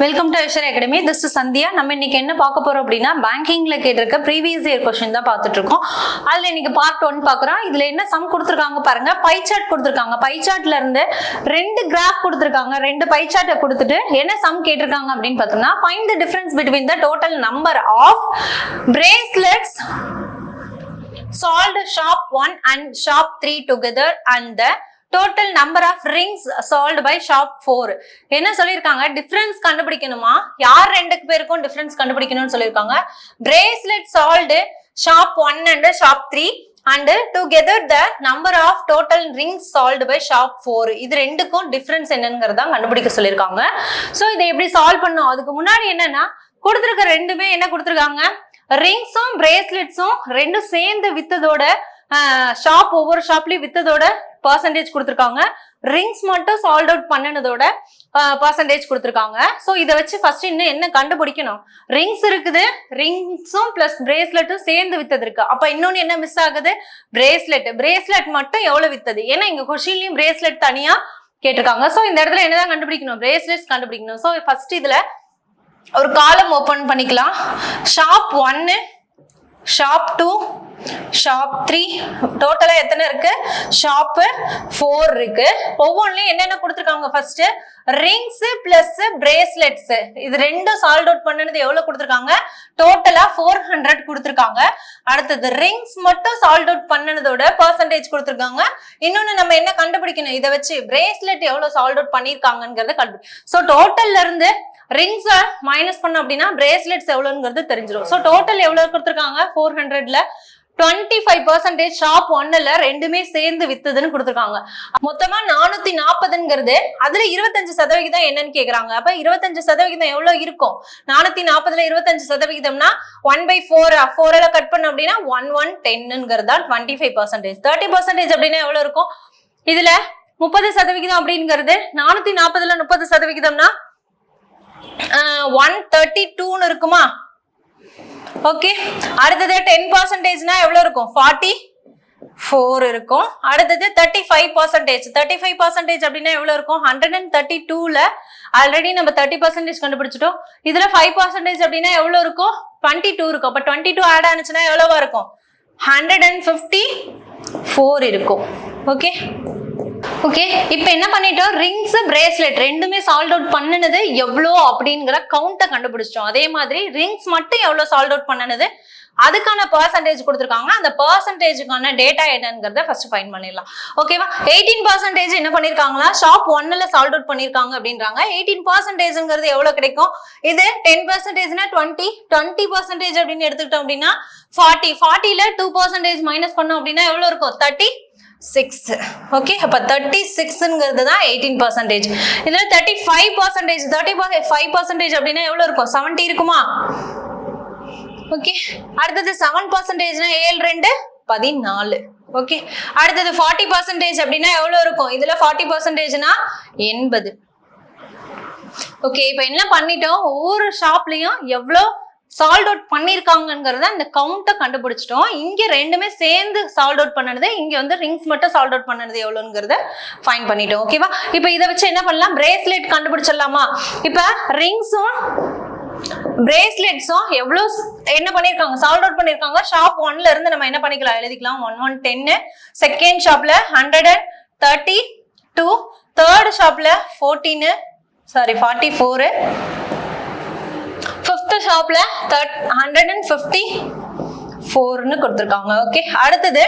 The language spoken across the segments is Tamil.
Welcome to Aishwarya academy. This is Sandhya. நம்ம இன்னைக்கு என்ன பார்க்க போறோம் அப்படின்னா, பேங்கிங்ல கேட்டிருக்க ப்ரீவியஸ் இயர் கொஸ்டின் தான் பார்த்துட்டு இருக்கோம். அதுல இன்னைக்கு பார்ட் 1 பார்க்குறோம். இதுல என்ன சம் கொடுத்துருக்காங்க பாருங்க. பை சார்ட் கொடுத்துருக்காங்க. பை சார்ட்ல இருந்து 2 கிராஃப் கொடுத்துருக்காங்க. 2 பை சார்ட்டை கொடுத்துட்டு என்ன சம் கேட்டிருக்காங்க அப்படின்னு பார்த்தோம்னா, find the difference between the total number of bracelets sold shop 1 and shop 3 together and the total number of rings sold by shop 4. என்ன சொல்லிருக்காங்க, டிஃபரன்ஸ் கண்டுபிடிக்கணுமா, யார் ரெண்டு பேருக்கும் டிஃபரன்ஸ் கண்டுபிடிக்கணும்னு சொல்லிருக்காங்க. bracelet sold shop 1 and shop 3 and together the number of total rings sold by shop 4. இது ரெண்டுக்கும் டிஃபரன்ஸ் என்னங்கறத கண்டுபிடிக்க சொல்லிருக்காங்க. சோ இதை எப்படி சால்வ் பண்ணனும், அதுக்கு முன்னாடி என்னன்னா கொடுத்திருக்க ரெண்டுமே என்ன கொடுத்திருக்காங்க, ரிங்ஸும் பிரேஸ்லெட்ஸும் ரெண்டும் சேர்ந்து வித்ததோட ஷாப் ஒவ்வொரு ஷாப்லயும் வித்ததோட பர்சன்டேஜ் கொடுத்திருக்காங்க. ரிங்ஸ் மட்டும் சால்ட் அவுட் பண்ணனதோட பர்சன்டேஜ் கொடுத்திருக்காங்க. சோ இதை வச்சு ஃபர்ஸ்ட் இன்னும் என்ன கண்டுபிடிக்கணும், ரிங்ஸ் இருக்குது, ரிங்ஸும் பிளஸ் பிரேஸ்லெட்டும் சேர்ந்து வித்தது இருக்கு. அப்ப இன்னொன்னு என்ன மிஸ் ஆகுது, பிரேஸ்லெட் மட்டும் எவ்வளவு வித்தது, ஏன்னா இங்க கொஸ்டின்லயும் பிரேஸ்லெட் தனியா கேட்டிருக்காங்க. சோ இந்த இடத்துல என்னதான் கண்டுபிடிக்கணும், பிரேஸ்லெட்ஸ் கண்டுபிடிக்கணும். சோ ஃபர்ஸ்ட் இதுல ஒரு காலம் ஓபன் பண்ணிக்கலாம். ஷாப் 1, ஷாப் 2, ஷாப் 3, டோட்டலா எத்தனை இருக்கு, ஷாப் 4 இருக்கு. ஒவ்வொன்றுலயும் என்னென்ன கொடுத்திருக்காங்க, ஃபர்ஸ்ட் ரிங்ஸ் பிளஸ் பிரேஸ்லெட்ஸ் இது ரெண்டும் சால்ட் அவுட் பண்ணது எவ்வளவு கொடுத்திருக்காங்க, டோட்டலா 400 கொடுத்திருக்காங்க. அடுத்தது ரிங்ஸ் மட்டும் சால்ட் அவுட் பண்ணதோட பர்சன்டேஜ் கொடுத்திருக்காங்க. இன்னொன்னு நம்ம என்ன கண்டுபிடிக்கணும், இதை வச்சு பிரேஸ்லெட் எவ்வளவு சால்ட் அவுட் பண்ணிருக்காங்கிறத கண்டுபிடி. சோ டோட்டல்ல இருந்து ரிங்ஸ் மைனஸ் பண்ணோம் அப்படின்னா பிரேஸ்லெட்ஸ் எவ்வளவுங்கிறது தெரிஞ்சிடும். சோ டோட்டல் எவ்வளவு கொடுத்திருக்காங்க, 400ல 25% ஷாப் 1ல ரெண்டுமே சேர்ந்து வித்ததுன்னு கொடுத்திருக்காங்க. மொத்தமா 440ங்கிறது அதுல 25% என்னன்னு கேக்குறாங்க. அப்ப 25% எவ்வளவு இருக்கும், 440ல 25%னா 1/4 4ல கட் பண்ண அப்படின்னா 1110ங்கிறதா 25%. 30% அப்படின்னா எவ்வளவு இருக்கும், இதுல 30% அப்படிங்கிறது 440ல 30%னா 132 இருக்குமா. ஓகே, அடுத்தது 10%னா எவ்வளவு இருக்கும், 44 இருக்கும். அடுத்தது 35% அப்படின்னா எவ்வளவு இருக்கும், 132ல ஆல்ரெடி நம்ம 30% கண்டுபிடிச்சிட்டோம். இதுல 5% அப்படின்னா எவ்வளவு இருக்கும், 22 இருக்கும். அப்ப 22 ஆட் ஆனிச்சுன்னா எவ்வளவா இருக்கும், 154 இருக்கும். ஓகே ஓகே, இப்ப என்ன பண்ணிட்டோம், ரிங்ஸ் பிரேஸ்லெட் ரெண்டுமே சால்ட் அவுட் பண்ணனது எவ்வளோ அப்படிங்கிற கவுண்ட கண்டுபிடிச்சிட்டோம். அதே மாதிரி ரிங்ஸ் மட்டும் எவ்வளவு சால்ட் அவுட் பண்ணனது அதுக்கான பர்சன்டேஜ் கொடுத்திருக்காங்க. அந்த பர்சன்டேஜுக்கான டேட்டா என்னங்கிறத ஃபர்ஸ்ட் ஃபைண்ட் பண்ணிடலாம். ஓகேவா, 18% என்ன பண்ணிருக்காங்களா, ஷாப் 1ல சால்ட் அவுட் பண்ணிருக்காங்க அப்படின்றாங்க. 18%ங்கிறது எவ்வளவு கிடைக்கும், இது 10%னா 20% அப்படின்னு எடுத்துக்கிட்டோம் அப்படின்னா 40ல 2% மைனஸ் பண்ணோம் அப்படின்னா எவ்வளவு இருக்கும், 36. ஓகே, அப்ப 36ங்கிறது தான் 18%. இதுல 35% அப்படின்னா எவ்வளவு இருக்கும், 70 இருக்குமா. ஓகே, அடுத்தது 7%னா 7 2 14. ஓகே, அடுத்தது 40% அப்படின்னா எவ்வளவு இருக்கும், இதுல 40%னா 80. ஓகே, இப்ப என்ன பண்ணிட்டோம், ஒவ்வொரு ஷாப்லயும் எவ்வளவு சால்ட் அவுட் பண்ணிருக்காங்கிறத இந்த கவுண்ட கண்டுபிடிச்சிட்டோம். இங்க ரெண்டுமே சேர்ந்து சால்ட் அவுட் பண்ணது, இங்க வந்து ரிங்ஸ் மட்டும் சால்ட் அவுட் பண்ணது எவ்வளவுங்கிறத ஃபைண்ட் பண்ணிட்டோம். ஓகேவா, இப்ப இதை வச்சு என்ன பண்ணலாம், பிரேஸ்லெட் கண்டுபிடிச்சிடலாமா. இப்ப ரிங்ஸும் பிரேஸ்லெட்ஸும் எவ்வளவு என்ன பண்ணிருக்காங்க, சால்ட் அவுட் பண்ணிருக்காங்க. ஷாப் 1ல இருந்து நம்ம என்ன பண்ணிக்கலாம், எழுதிக்கலாம் 1110, செகண்ட் ஷாப்ல 132, தேர்ட் ஷாப்ல 44, ஃபிஃப்த் ஷாப்ல 154ன்னு கொடுத்திருக்காங்க. ஓகே, அடுத்தது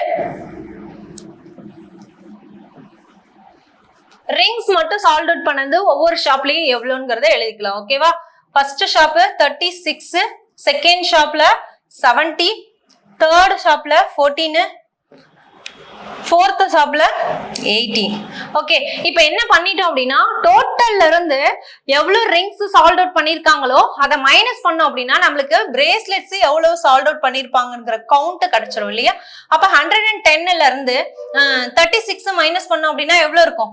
ரிங்ஸ் மட்டும் சால்ட் அவுட் பண்ணது ஒவ்வொரு ஷாப்லயும் எவ்வளவுங்கிறத எழுதிக்கலாம். ஓகேவா, ஃபர்ஸ்ட் ஷாப் 36, செகண்ட் ஷாப்ல 70, தேர்ட் ஷாப்ல 14, ஃபோர்த் ஷாப்ல 18. ஓகே, இப்போ என்ன பண்ணிட்டோம் அப்படின்னா, டோட்டல்ல இருந்து எவ்வளவு ரிங்ஸ் சால்ட் அவுட் பண்ணிருக்காங்களோ அதை மைனஸ் பண்ணோம் அப்படின்னா நம்மளுக்கு பிரேஸ்லெட்ஸ் எவ்வளவு சால்ட் அவுட் பண்ணிருப்பாங்கங்கிற கவுண்ட் கிடைச்சிரும் இல்லையா. அப்ப 110ல இருந்து 36 மைனஸ் பண்ணோம் அப்படின்னா எவ்வளவு இருக்கும்,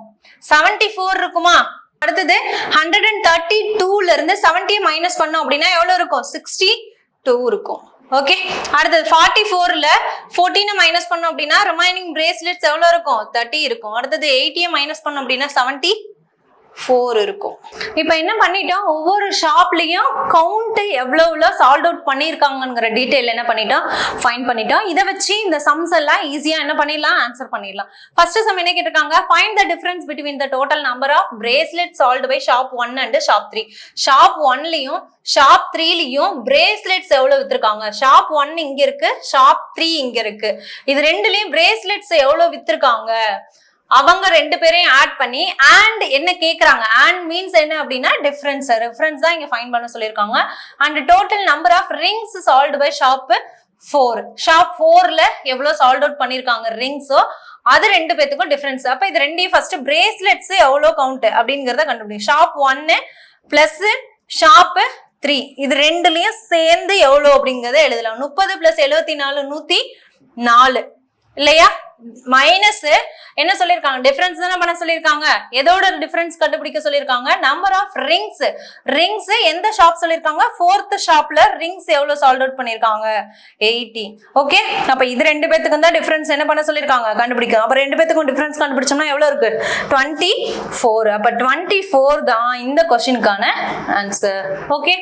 74 இருக்குமா. அடுத்தது 132ல இருந்து 70 மைனஸ் பண்ணோம் அப்படின்னா எவ்வளவு இருக்கும், 62 இருக்கும். ஓகே, அடுத்தது 44ல 14 மைனஸ் பண்ணோம் அப்படின்னா ரிமைனிங் பிரேஸ்லெட்ஸ் எவ்வளவு இருக்கும், 30 இருக்கும். அடுத்தது 80 மைனஸ் பண்ணோம் அப்படின்னா 70 4 இருக்கும். இப்போ என்ன பண்ணிட்டோம், ஒவ்வொரு ஷாப்லயும் கவுண்ட் எவ்வளவு சால்ட் அவுட் பண்ணிருக்காங்கங்கிற டீடைல் என்ன பண்ணிட்டோம், ஃபைண்ட் பண்ணிட்டோம். இதை வச்சு இந்த சம்ஸ் எல்லாம் ஈஸியா என்ன பண்ணிடலாம், ஆன்சர் பண்ணிடலாம். ஃபர்ஸ்ட் சம் என்ன கேட்டிருக்காங்க, find the difference between the total number of bracelet sold by shop 1 and shop 3. Shop 1லயும் ஷாப் 3லயும் பிரேஸ்லெட்ஸ் எவ்வளவு வித்திருக்காங்க. ஷாப் 1 இங்க இருக்கு, ஷாப் 3 இங்க இருக்கு. இது ரெண்டுலயும் பிரேஸ்லெட்ஸ் எவ்வளவு வித்திருக்காங்க, அவங்க ரெண்டு பேரையும் ஆட் பண்ணி அண்ட் என்ன கேக்குறாங்க, அண்ட் மீன்ஸ் என்ன அப்படின்னா டிஃபரன்ஸ், ரெஃபரன்ஸ் தான் இங்க ஃபைண்ட் பண்ண சொல்லிருக்காங்க. And total number of rings sold by shop 4. Shop 4ல எவ்வளவு சால்ட் அவுட் பண்ணிருக்காங்க ரிங்ஸோ அது ரெண்டு பேத்துக்கும் டிஃபரன்ஸ். அப்ப இது ரெண்டையும் ஃபர்ஸ்ட் பிரேஸ்லெட்ஸ் எவ்வளவு கவுண்ட் அப்படிங்கறத கண்டுபிடிக்கும். ஷாப் 1 பிளஸ் ஷாப் 3 இது ரெண்டுலயும் சேர்ந்து எவ்வளவு அப்படிங்கறத எழுதலாம். 30 பிளஸ் 74 104 இல்லையா, மைனஸ் என்ன சொல்லிருக்காங்க, டிஃபரன்ஸ் தானே பண்ண சொல்லிருக்காங்க. எதோட டிஃபரன்ஸ் கண்டுபிடிக்க சொல்லிருக்காங்க, நம்பர் ஆஃப் ரிங்ஸ். ரிங்ஸ் எந்த ஷாப் சொல்லிருக்காங்க, 4th ஷாப்ல ரிங்ஸ் எவ்வளவு சால்ட் அவுட் பண்ணிருக்காங்க, 80. ஓகே, அப்ப இது ரெண்டு பேத்துக்கும் தான் டிஃபரன்ஸ் என்ன பண்ண சொல்லிருக்காங்க, கண்டுபிடிக்கும். அப்ப ரெண்டு பேத்துக்கும் டிஃபரன்ஸ் கண்டுபிடிச்சோம்னா எவ்வளவு இருக்கு, 24. அப்ப 24 தான் இந்த क्वेश्चनக்கான ஆன்சர். ஓகே,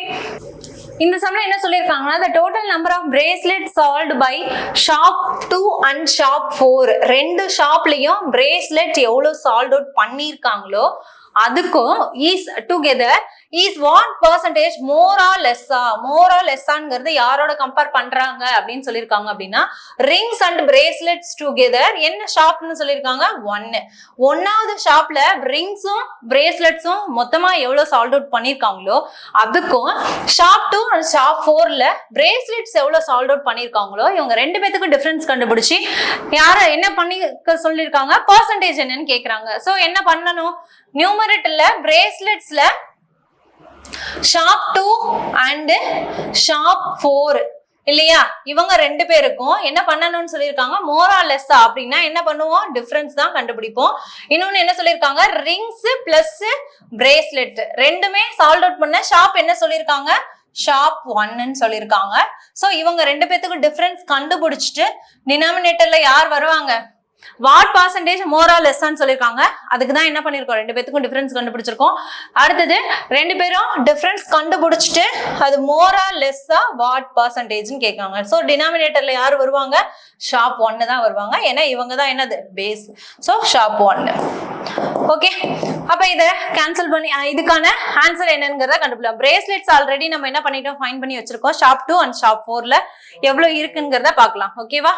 இந்த சம்ல என்ன சொல்லிருக்காங்கன்னா, the total number of bracelets sold by shop 2 and shop 4 ரெண்டு ஷாப்லயும் bracelet எவ்வளவு சால்ட் அவுட் பண்ணிருக்காங்களோ அதுக்கும் is together is what percentage more or less. more or less ங்கிறது யாரோட கம்பேர் பண்றாங்க அப்படின்னு சொல்லிருக்காங்க அப்படின்னா, rings and bracelets together என்ன ஷாப்னு சொல்லிருக்காங்க, 1. ஒன்னாவது ஷாப்ல ரிங்ஸும் பிரேஸ்லெட்ஸும் மொத்தமா எவ்வளவு சால்ட் அவுட் பண்ணிருக்காங்களோ அதுக்கும் ஷாப் 2 and ஷாப் 4ல பிரேஸ்லெட்ஸ் எவ்வளவு சால்ட் அவுட் பண்ணிருக்காங்களோ இவங்க ரெண்டு பேத்துக்கும் டிஃபரன்ஸ் கண்டுபிடிச்சு யார என்ன பண்ணி சொல்லிருக்காங்க, பர்சன்டேஜ் என்னன்னு கேக்குறாங்க. சோ என்ன பண்ணணும், நியூமரேட்டர்ல பிரேஸ்லெட்ஸ்ல ஷாப் 2 அண்ட் ஷாப் 4 இல்லையா, இவங்க ரெண்டு பேருக்கும் என்ன பண்ணணும்னு சொல்லியிருக்காங்க, மோர் ஆர் லெஸ் அப்படின்னா என்ன பண்ணுவோம், டிஃபரன்ஸ் தான் கண்டுபிடிப்போம். இன்னொன்னு என்ன சொல்லியிருக்காங்க, ரிங்ஸ் பிளஸ் பிரேஸ்லெட் ரெண்டுமே சால்ட் அவுட் பண்ண ஷாப் என்ன சொல்லியிருக்காங்க, ஷாப் 1ன்னு சொல்லியிருக்காங்க. சோ இவங்க ரெண்டு பேத்துக்கும் டிஃபரன்ஸ் கண்டுபிடிச்சிட்டு டினாமினேட்டர்ல யார் வருவாங்க, what percentage more or less சொல்லிருக்காங்க. அதுக்கு தான் என்ன பண்ணிருக்கோம், ரெண்டு பேத்துக்கும் டிஃபரன்ஸ் கண்டுபிடிச்சிருக்கோம். அடுத்தது ரெண்டு பேரும் டிஃபரன்ஸ் கண்டுபிடிச்சிட்டு அது மோர் ஆர் லெஸ்ஸா வாட் பர்சன்டேஜ்னு கேட்காங்க. ஸோ டினாமினேட்டர்ல யார் வருவாங்க, ஷாப் 1 தான் வருவாங்க. ஏன்னா இவங்க தான் என்னது பேஸ். So shop 1. ஓகே, அப்ப இதை கேன்சல் பண்ணி இதுக்கான ஆன்சர் என்னங்கிறத கண்டுபிடிக்கலாம். பிரேஸ்லெட்ஸ் ஆல்ரெடி நம்ம என்ன பண்ணிட்டோம், ஃபைண்ட் பண்ணி வச்சிருக்கோம். ஷாப் 2 அண்ட் ஷாப் 4ல எவ்வளவு இருக்குங்கிறத பார்க்கலாம். ஓகேவா,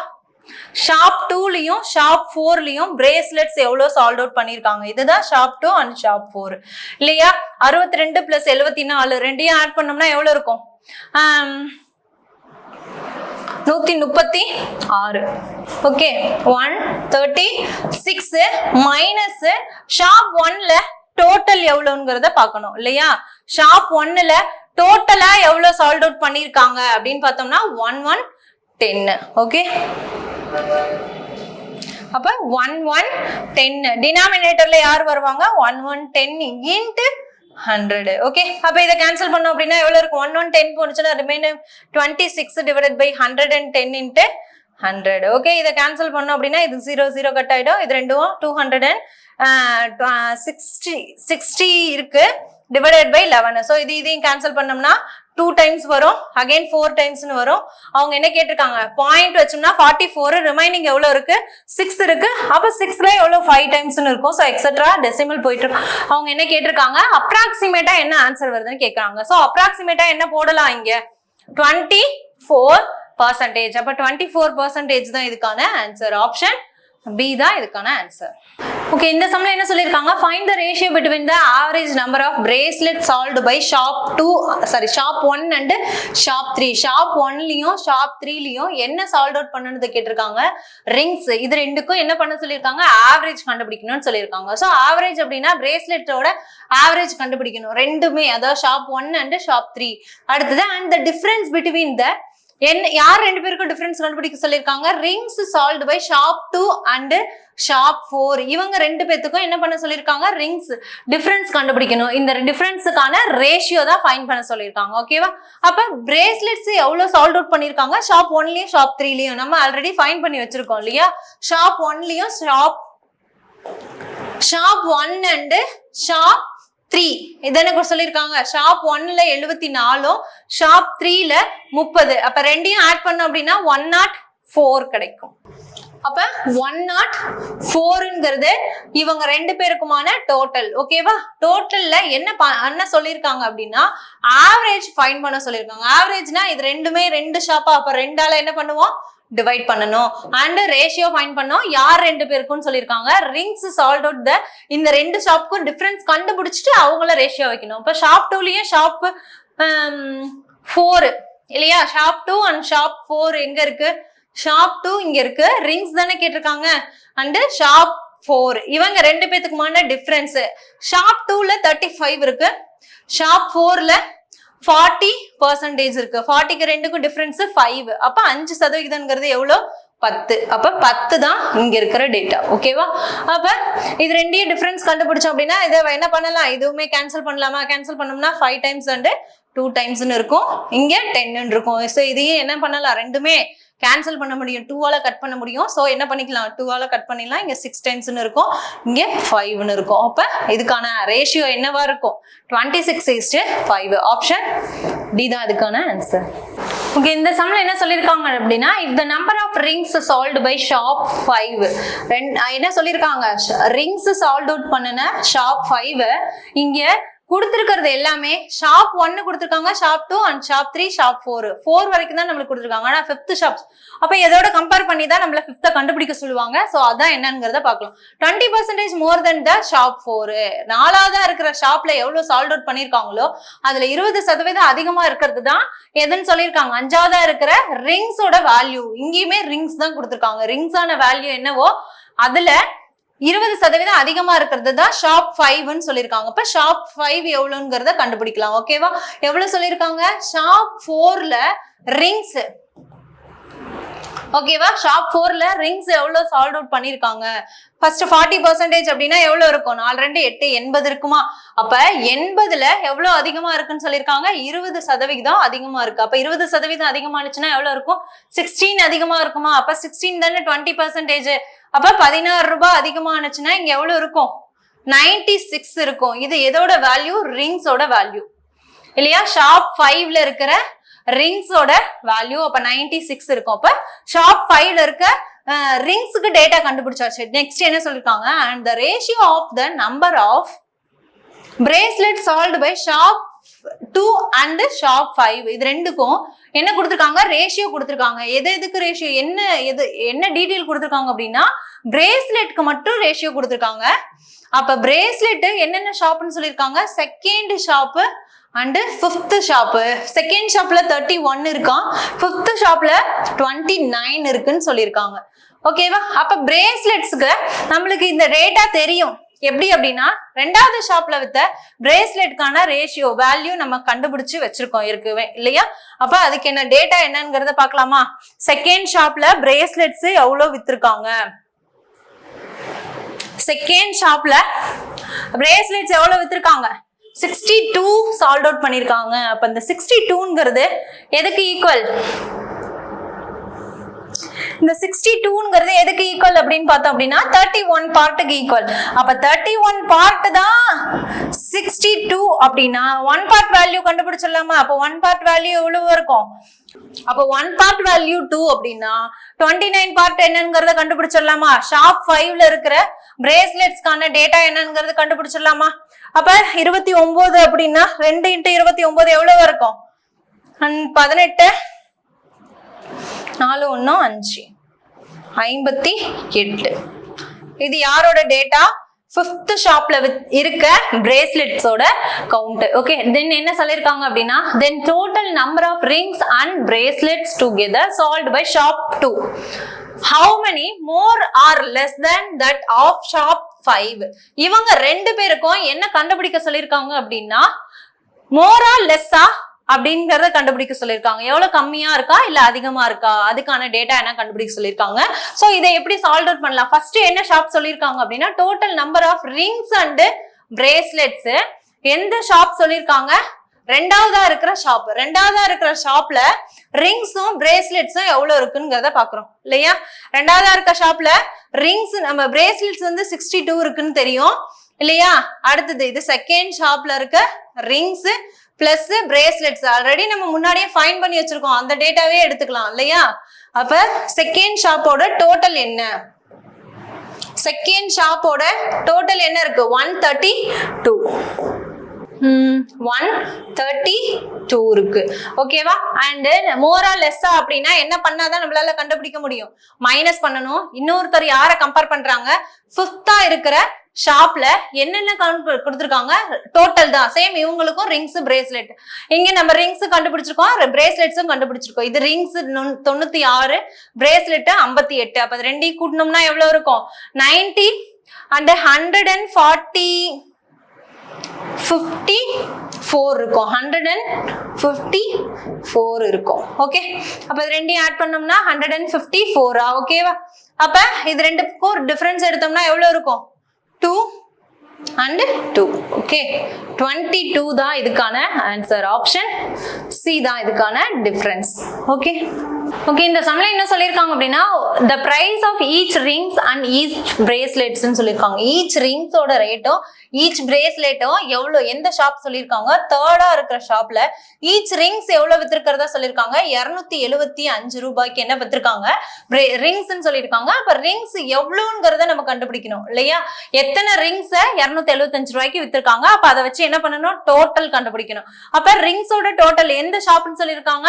ஷாப் 2லயும் ஷாப் 4லயும் பிரேஸ்லெட்ஸ் எவ்வளவு சால்ட் அவுட் பண்ணிருக்காங்க. இதுதான் ஷாப் 2 அண்ட் ஷாப் 4 இல்லையா. 62 பிளஸ் 74 ரெண்டையும் ஆட் பண்ணோம்னா எவ்வளவு இருக்கும், 136. ஓகே, 136 மைனஸ் ஷாப் 1ல டோட்டல் எவ்வளவுங்கிறத பார்க்கணும் இல்லையா. ஷாப் 1ல டோட்டலா எவ்வளவு சால்ட் அவுட் பண்ணிருக்காங்க அப்படின்னு பார்த்தோம்னா 1110. ஓகே, அப்ப 1110 டினாமினேட்டர்ல யார் வருவாங்க, 1110 இன்டு 100. ஓகே, அப்ப இதை கேன்சல் பண்ணோம் அப்படின்னா எவ்வளவு இருக்கும், 1110 போனுச்சுன்னா remainder 26 divided by 110 into 100. Okay, இதை கேன்சல் பண்ணோம் அப்படின்னா இது 0 0 கட் ஆயிடும். இது ரெண்டும் 260 இருக்கு டிவைடட் பை 11. ஸோ இதையும் கேன்சல் பண்ணோம்னா 2 டைம்ஸ் வரும், அகைன் 4 டைம்ஸ்னு வரும். அவங்க என்ன கேட்டிருக்காங்க, பாயிண்ட் வச்சோம்னா 44, ரிமைனிங் எவ்வளவு இருக்கு, 6 இருக்கு. அப்ப 6ல எவ்வளவு 5 டைம்ஸ்னு இருக்கும். ஸோ எக்ஸெட்ரா டெசிமல் போயிட்டு இருக்கும். அவங்க என்ன கேட்டிருக்காங்க, அப்ராக்சிமேட்டா என்ன ஆன்சர் வருதுன்னு கேட்கறாங்க. ஸோ அப்ராக்சிமேட்டா என்ன போடலாம் இங்க, 24%. அப்ப 24% தான் இதுக்கான ஆன்சர். ஆப்ஷன் பி தான் இதுக்கான ஆன்சர். ஓகே, இந்த சம்ல என்ன சொல்லிருக்காங்க, find the ratio between the average number of bracelet sold by shop 1 and shop 3. Shop 1லயும் ஷாப் 3லயும் என்ன சால்ட் அவுட் பண்ணது கேட்டிருக்காங்க, ரிங்ஸ். இது ரெண்டுக்கும் என்ன பண்ண சொல்லிருக்காங்க, ஆவரேஜ் கண்டுபிடிக்கணும்னு சொல்லியிருக்காங்க. ஸோ ஆவரேஜ் அப்படின்னா பிரேஸ்லெட்டோட ஆவரேஜ் கண்டுபிடிக்கணும் ரெண்டுமே, அதாவது ஷாப் 1 அண்ட் ஷாப் 3. அடுத்தது and the difference between the யார் ரெண்டு பேருக்கும் டிஃபரன்ஸ் கண்டுபிடிக்க சொல்லிருக்காங்க, rings sold by shop 2 and shop 4. இவங்க ரெண்டு பேத்துக்கும் என்ன பண்ண சொல்லிருக்காங்க, ரிங்ஸ் டிஃபரன்ஸ் கண்டுபிடிக்கணும். இந்த டிஃபரன்ஸுக்கான ரேஷியோ தான் ஃபைண்ட் பண்ண சொல்லிருக்காங்க. ஓகேவா, அப்ப பிரேஸ்லெட்ஸ் எவ்வளவு சால்ட் அவுட் பண்ணிருக்காங்க, ஷாப் 1லயும் ஷாப் 3லயும் நம்ம ஆல்ரெடி ஃபைண்ட் பண்ணி வச்சிருக்கோம் இல்லையா. ஷாப் 1லயும் ஷாப் 1 அண்ட் ஷாப் 3 இது என்ன சொல்லியிருக்காங்க, ஷாப் 1ல 74, ஷாப் 3ல 30. அப்ப ரெண்டையும் ஆட் பண்ணோம் அப்படின்னா 104 கிடைக்கும். அப்ப 104ங்கிறது இவங்க ரெண்டு பேருக்குமான டோட்டல். ஓகேவா? டோட்டல்ல என்ன சொல்லியிருக்காங்க அப்படின்னா ஆவரேஜ் ஃபைண்ட் பண்ண சொல்லியிருக்காங்க. ஆவரேஜ்னா இது ரெண்டுமே ரெண்டு ஷாப்பா, அப்ப ரெண்டால என்ன பண்ணுவோம், டிவைட் பண்ணணும். அண்ட் ரேஷியோ ஃபைண்ட் பண்ணோம், யார் ரெண்டு பேருக்குன்னு சொல்லியிருக்காங்க. ரிங்ஸ் சால்வ் அவுட் த இந்த ரெண்டு ஷாப்புக்கும் டிஃபரன்ஸ் கண்டுபிடிச்சிட்டு அவங்கள ரேஷியோ வைக்கணும். இப்ப ஷாப் 2லயும் ஷாப் 4 இல்லையா, ஷாப் 2 அண்ட் ஷாப் 4 எங்க இருக்கு, ஷாப் 2 இங்க இருக்கு, ரிங்ஸ் தானே கேட்டிருக்காங்க. அண்ட் ஷாப் 4 இவங்க ரெண்டு பேத்துக்குமான டிஃபரன்ஸ் ஷாப் 2ல 35 இருக்கு, ஷாப் 4ல 40% இருக்கு. 40க்கு ரெண்டுக்கும் டிஃபரன்ஸ் 5. அப்ப 5% எவ்வளவு, 10. அப்ப 10 தான் இங்க இருக்கிற டேட்டா. ஓகேவா? அப்ப இது ரெண்டையும் டிஃபரன்ஸ் கண்டுபிடிச்சோம் அப்படின்னா இதை என்ன பண்ணலாம், இதுவுமே கேன்சல் பண்ணலாமா, கேன்சல் பண்ணோம்னா 5 டைம்ஸ் அண்ட் 2 டைம்ஸ்னு இருக்கும், இங்க 10 இருக்கும். ஸோ இதையும் என்ன பண்ணலாம், ரெண்டுமே கேன்சல் பண்ண முடியும், 2ஆல கட் பண்ண முடியும். ஸோ என்ன பண்ணிக்கலாம், 2ஆல கட் பண்ணிடலாம். இங்க 6 டைம்ஸ்னு இருக்கும், இங்க 5ன்னு இருக்கும். அப்ப இதுக்கான ரேஷியோ என்னவா இருக்கும், 26:5. ஆப்ஷன் டி தான் அதுக்கான ஆன்சர். ஓகே, இந்த சம்ல என்ன சொல்லியிருக்காங்க அப்படின்னா if the number of rings solved by shop 5 என்ன சொல்லியிருக்காங்க, ரிங்ஸ் சால்வ் அவுட் பண்ணுன ஷாப் 5 இங்க கொடுத்திருக்கிறது எல்லாமே ஷாப் 1 கொடுத்திருக்காங்க, ஷாப் 2 அண்ட் ஷாப் 3, ஷாப் 4 வரைக்கும் தான் நம்மளுக்கு கொடுத்திருக்காங்க. ஆனா 5th ஷாப்ஸ் அப்ப எதோட கம்பேர் பண்ணி தான் நம்மள 5th கண்டுபிடிக்க சொல்லுவாங்க. சோ அதான் என்னங்கிறத பார்க்கலாம். 20% மோர் தென் த ஷாப் 4. நாலாவதா இருக்கிற ஷாப்ல எவ்வளவு சால்வ் அவுட் பண்ணிருக்காங்களோ அதுல 20% அதிகமா இருக்கிறது தான் எதுன்னு சொல்லியிருக்காங்க. 5ஆவதா இருக்கிற ரிங்ஸோட வேல்யூ, இங்கேயுமே ரிங்ஸ் தான் கொடுத்திருக்காங்க. ரிங்ஸான வேல்யூ என்னவோ அதுல 20% அதிகமா இருக்கிறது தான் ஷாப் 5ன்னு சொல்லியிருக்காங்க. இப்ப ஷாப் 5 எவ்வளவுங்கிறத கண்டுபிடிக்கலாம். ஓகேவா? எவ்வளவு சொல்லியிருக்காங்க, ஷாப் 4ல ரிங்ஸ், ஓகேவா, ஷாப் 4ல ரிங்ஸ் எவ்வளவு சால்வ் அவுட் பண்ணிருக்காங்க. ஃபர்ஸ்ட் 40% அப்படின்னா எவ்வளவு இருக்கும், 4 2 8 80 இருக்குமா. அப்ப 80ல எவ்வளவு அதிகமா இருக்குன்னு சொல்லியிருக்காங்க, 20% அதிகமா இருக்கு. அப்ப 20% அதிகமானுச்சுன்னா எவ்வளவு இருக்கும், 16 அதிகமா இருக்குமா. அப்ப 16 தானே 20%. அப்ப 16 ரூபாய் அதிகமானுச்சுன்னா இங்க எவ்வளவு இருக்கும், 96 இருக்கும். இது எதோட வேல்யூ, ரிங்ஸோட வேல்யூ இல்லையா. ஷாப் 5ல இருக்கிற ரிங்ஸோட வேல்யூ அப்ப 96 இருக்கும். அப்ப ஷாப் 5ல இருக்க ரிங்ஸுக்கு டேட்டா கண்டுபிடிச்சாச்சு. நெக்ஸ்ட் என்ன சொல்லிருக்காங்க, and the ratio of the number of bracelets solved by shop 2 and shop 5 இது ரெண்டுக்கும் என்ன கொடுத்திருக்காங்க, ரேஷியோ கொடுத்திருக்காங்க. எதுக்கு ரேஷியோ, என்ன டீடைல் கொடுத்திருக்காங்க அப்படின்னா பிரேஸ்லெட்க்கு மட்டும் ரேஷியோ கொடுத்திருக்காங்க. அப்ப பிரேஸ்லெட் என்னென்ன ஷாப்னு சொல்லியிருக்காங்க, second shop and 5th shop. Second ஷாப்ல 31 இருக்கான், 5th ஷாப்ல 29 இருக்குன்னு சொல்லியிருக்காங்க. ஓகேவா? அப்ப பிரேஸ்லெட்ஸ்க்கு நம்மளுக்கு இந்த டேட்டா தெரியும். எப்படி அப்படின்னா ரெண்டாவது ஷாப்ல வித்த பிரேஸ்லெட்கான ரேஷியோ வேல்யூ நம்ம கண்டுபிடிச்சு வச்சிருக்கோம் இருக்குவே இல்லையா. அப்ப அதுக்கு என்ன டேட்டா என்னங்கிறத பார்க்கலாமா. செகண்ட் ஷாப்ல பிரேஸ்லெட்ஸ் எவ்வளவு வித்திருக்காங்க, செகண்ட் ஷாப்ல பிரேஸ்லெட்ஸ் எவ்வளவு வித்திருக்காங்க, 62 சால்வ் அவுட் பண்ணிருக்காங்க. அப்ப இந்த 62ங்கிறது எதுக்கு ஈக்குவல், இந்த 62ங்கிறது எதுக்கு ஈக்குவல் அப்படின்னு பார்த்தோம் அப்படின்னா 31 பார்ட்டுக்கு ஈக்குவல். அப்ப 31 பார்ட் தான் 62 அப்படின்னா 1 பார்ட் வேல்யூ கண்டுபிடிச்சிடலாமா. அப்ப 1 பார்ட் வேல்யூ எவ்வளவு இருக்கும், அப்ப 1 பார்ட் வேல்யூ 2 அப்படின்னா 29 பார்ட் என்னங்கிறத கண்டுபிடிச்சிடலாமா. ஷாப் 5ல இருக்கிற பிரேஸ்லெட்ஸ்க்கான டேட்டா என்னங்கிறது கண்டுபிடிச்சிடலாமா. அப்ப 29 அப்படின்னா 2 × 29 எவ்வளவு இருக்கும், 18 4 1 5 58. இது யாரோட டேட்டா, 5th ஷாப்ல இருக்க பிரேஸ்லெட்ஸோட கவுண்ட். ஓகே, தென் என்ன சொல்லிருக்காங்க அப்படின்னா then total number of rings and bracelets together solved by shop 2 how many more or less than that of shop 5. இவங்க ரெண்டு பேருக்கும் என்ன கண்டுபிடிக்க சொல்லிருக்காங்க அப்படின்னா மோரா லெஸ்ஸா அப்படிங்கறத கண்டுபிடிக்க சொல்லிருக்காங்க. எவ்வளவு கம்மியா இருக்கா இல்ல அதிகமா இருக்கா, அதுக்கான டேட்டா என்ன கண்டுபிடிக்க சொல்லிருக்காங்க. சோ இதை எப்படி சால்வ் அவுட் பண்ணலாம். ஃபர்ஸ்ட் என்ன ஷாப் சொல்லிருக்காங்க அப்படின்னா total number of rings and bracelets. எந்த ஷாப் சொல்லிருக்காங்க, ரெண்டாவதா இருக்கிற ஷாப். ரெண்டாவதா இருக்கிற ஷாப்ல ரிங்ஸும் பிரேஸ்லெட்ஸும் எவ்வளவு இருக்குங்கிறத பாக்குறோம் இல்லையா. ரெண்டாவதா இருக்க ஷாப்ல ரிங்ஸ் நம்ம பிரேஸ்லெட்ஸ் வந்து 62 இருக்குன்னு தெரியும் இல்லையா? அடுத்தது இது செகண்ட் ஷாப்ல இருக்க ரிங்ஸ் பிளஸ் பிரேஸ்லெட்ஸ் ஆல்ரெடி நம்ம முன்னாடியே ஃபைண்ட் பண்ணி வச்சிருக்கோம், அந்த டேட்டாவே எடுத்துக்கலாம் இல்லையா? அப்ப செகண்ட் ஷாப்போட டோட்டல் என்ன? செகண்ட் ஷாப்போட டோட்டல் என்ன இருக்கு? 132 132 இருக்கு. ஓகேவா? அண்ட் மோரா லெஸ்ஸா அப்படின்னா என்ன பண்ணாதான் நம்மளால கண்டுபிடிக்க முடியும்? மைனஸ் பண்ணணும். இன்னொருத்தர் யார கம்பேர் பண்றாங்க? 5th இருக்கிற ஷாப்ல என்னென்ன கொடுத்துருக்காங்க டோட்டல் தான் சேம். இவங்களுக்கும் ரிங்ஸ் பிரேஸ்லெட், இங்க நம்ம ரிங்ஸ் கண்டுபிடிச்சிருக்கோம், பிரேஸ்லெட்ஸும் கண்டுபிடிச்சிருக்கோம். இது ரிங்ஸ் 96, பிரேஸ்லெட் 58. அப்ப அது ரெண்டையும் கூட்டணும்னா எவ்வளவு இருக்கும்? 90 and 154 இருக்கும். 154 இருக்கும். ஓகே, அப்ப இது ரெண்டையும் ஆட் பண்ணோம்னா 154. ஓகேவா? அப்ப இது ரெண்டுக்கும் டிஃபரன்ஸ் எடுத்தோம்னா எவ்வளவு இருக்கும்? 2 and 2. ஓகே, 22 தான் இதுக்கான ஆன்சர். ஆப்ஷன் சி தான் இதுக்கான டிஃபரன்ஸ். ஓகே ஓகே, இந்த சம்ல என்ன சொல்லிருக்காங்க அப்படின்னா the price of each rings and each bracelets ன்னு சொல்லிருக்காங்க. each rings ஓட ரேட்டும் each braceletம் எவ்வளவு, எந்த ஷாப் சொல்லிருக்காங்க? தேர்டா இருக்கிற ஷாப்ல each rings எவ்வளவு வித்திருக்கிறதா சொல்லிருக்காங்க? 275 ரூபாய்க்கு என்ன வித்திருக்காங்க? ரிங்ஸ் சொல்லிருக்காங்க. அப்ப ரிங்ஸ் எவ்வளவுங்கிறத நம்ம கண்டுபிடிக்கணும் இல்லையா? எத்தனை ரிங்ஸ் 275 ரூபாய்க்கு வித்திருக்காங்க. அப்ப அதை வச்சு என்ன பண்ணணும்? டோட்டல் கண்டுபிடிக்கணும். அப்ப ரிங்ஸோட டோட்டல் எந்த ஷாப்னு சொல்லிருக்காங்க?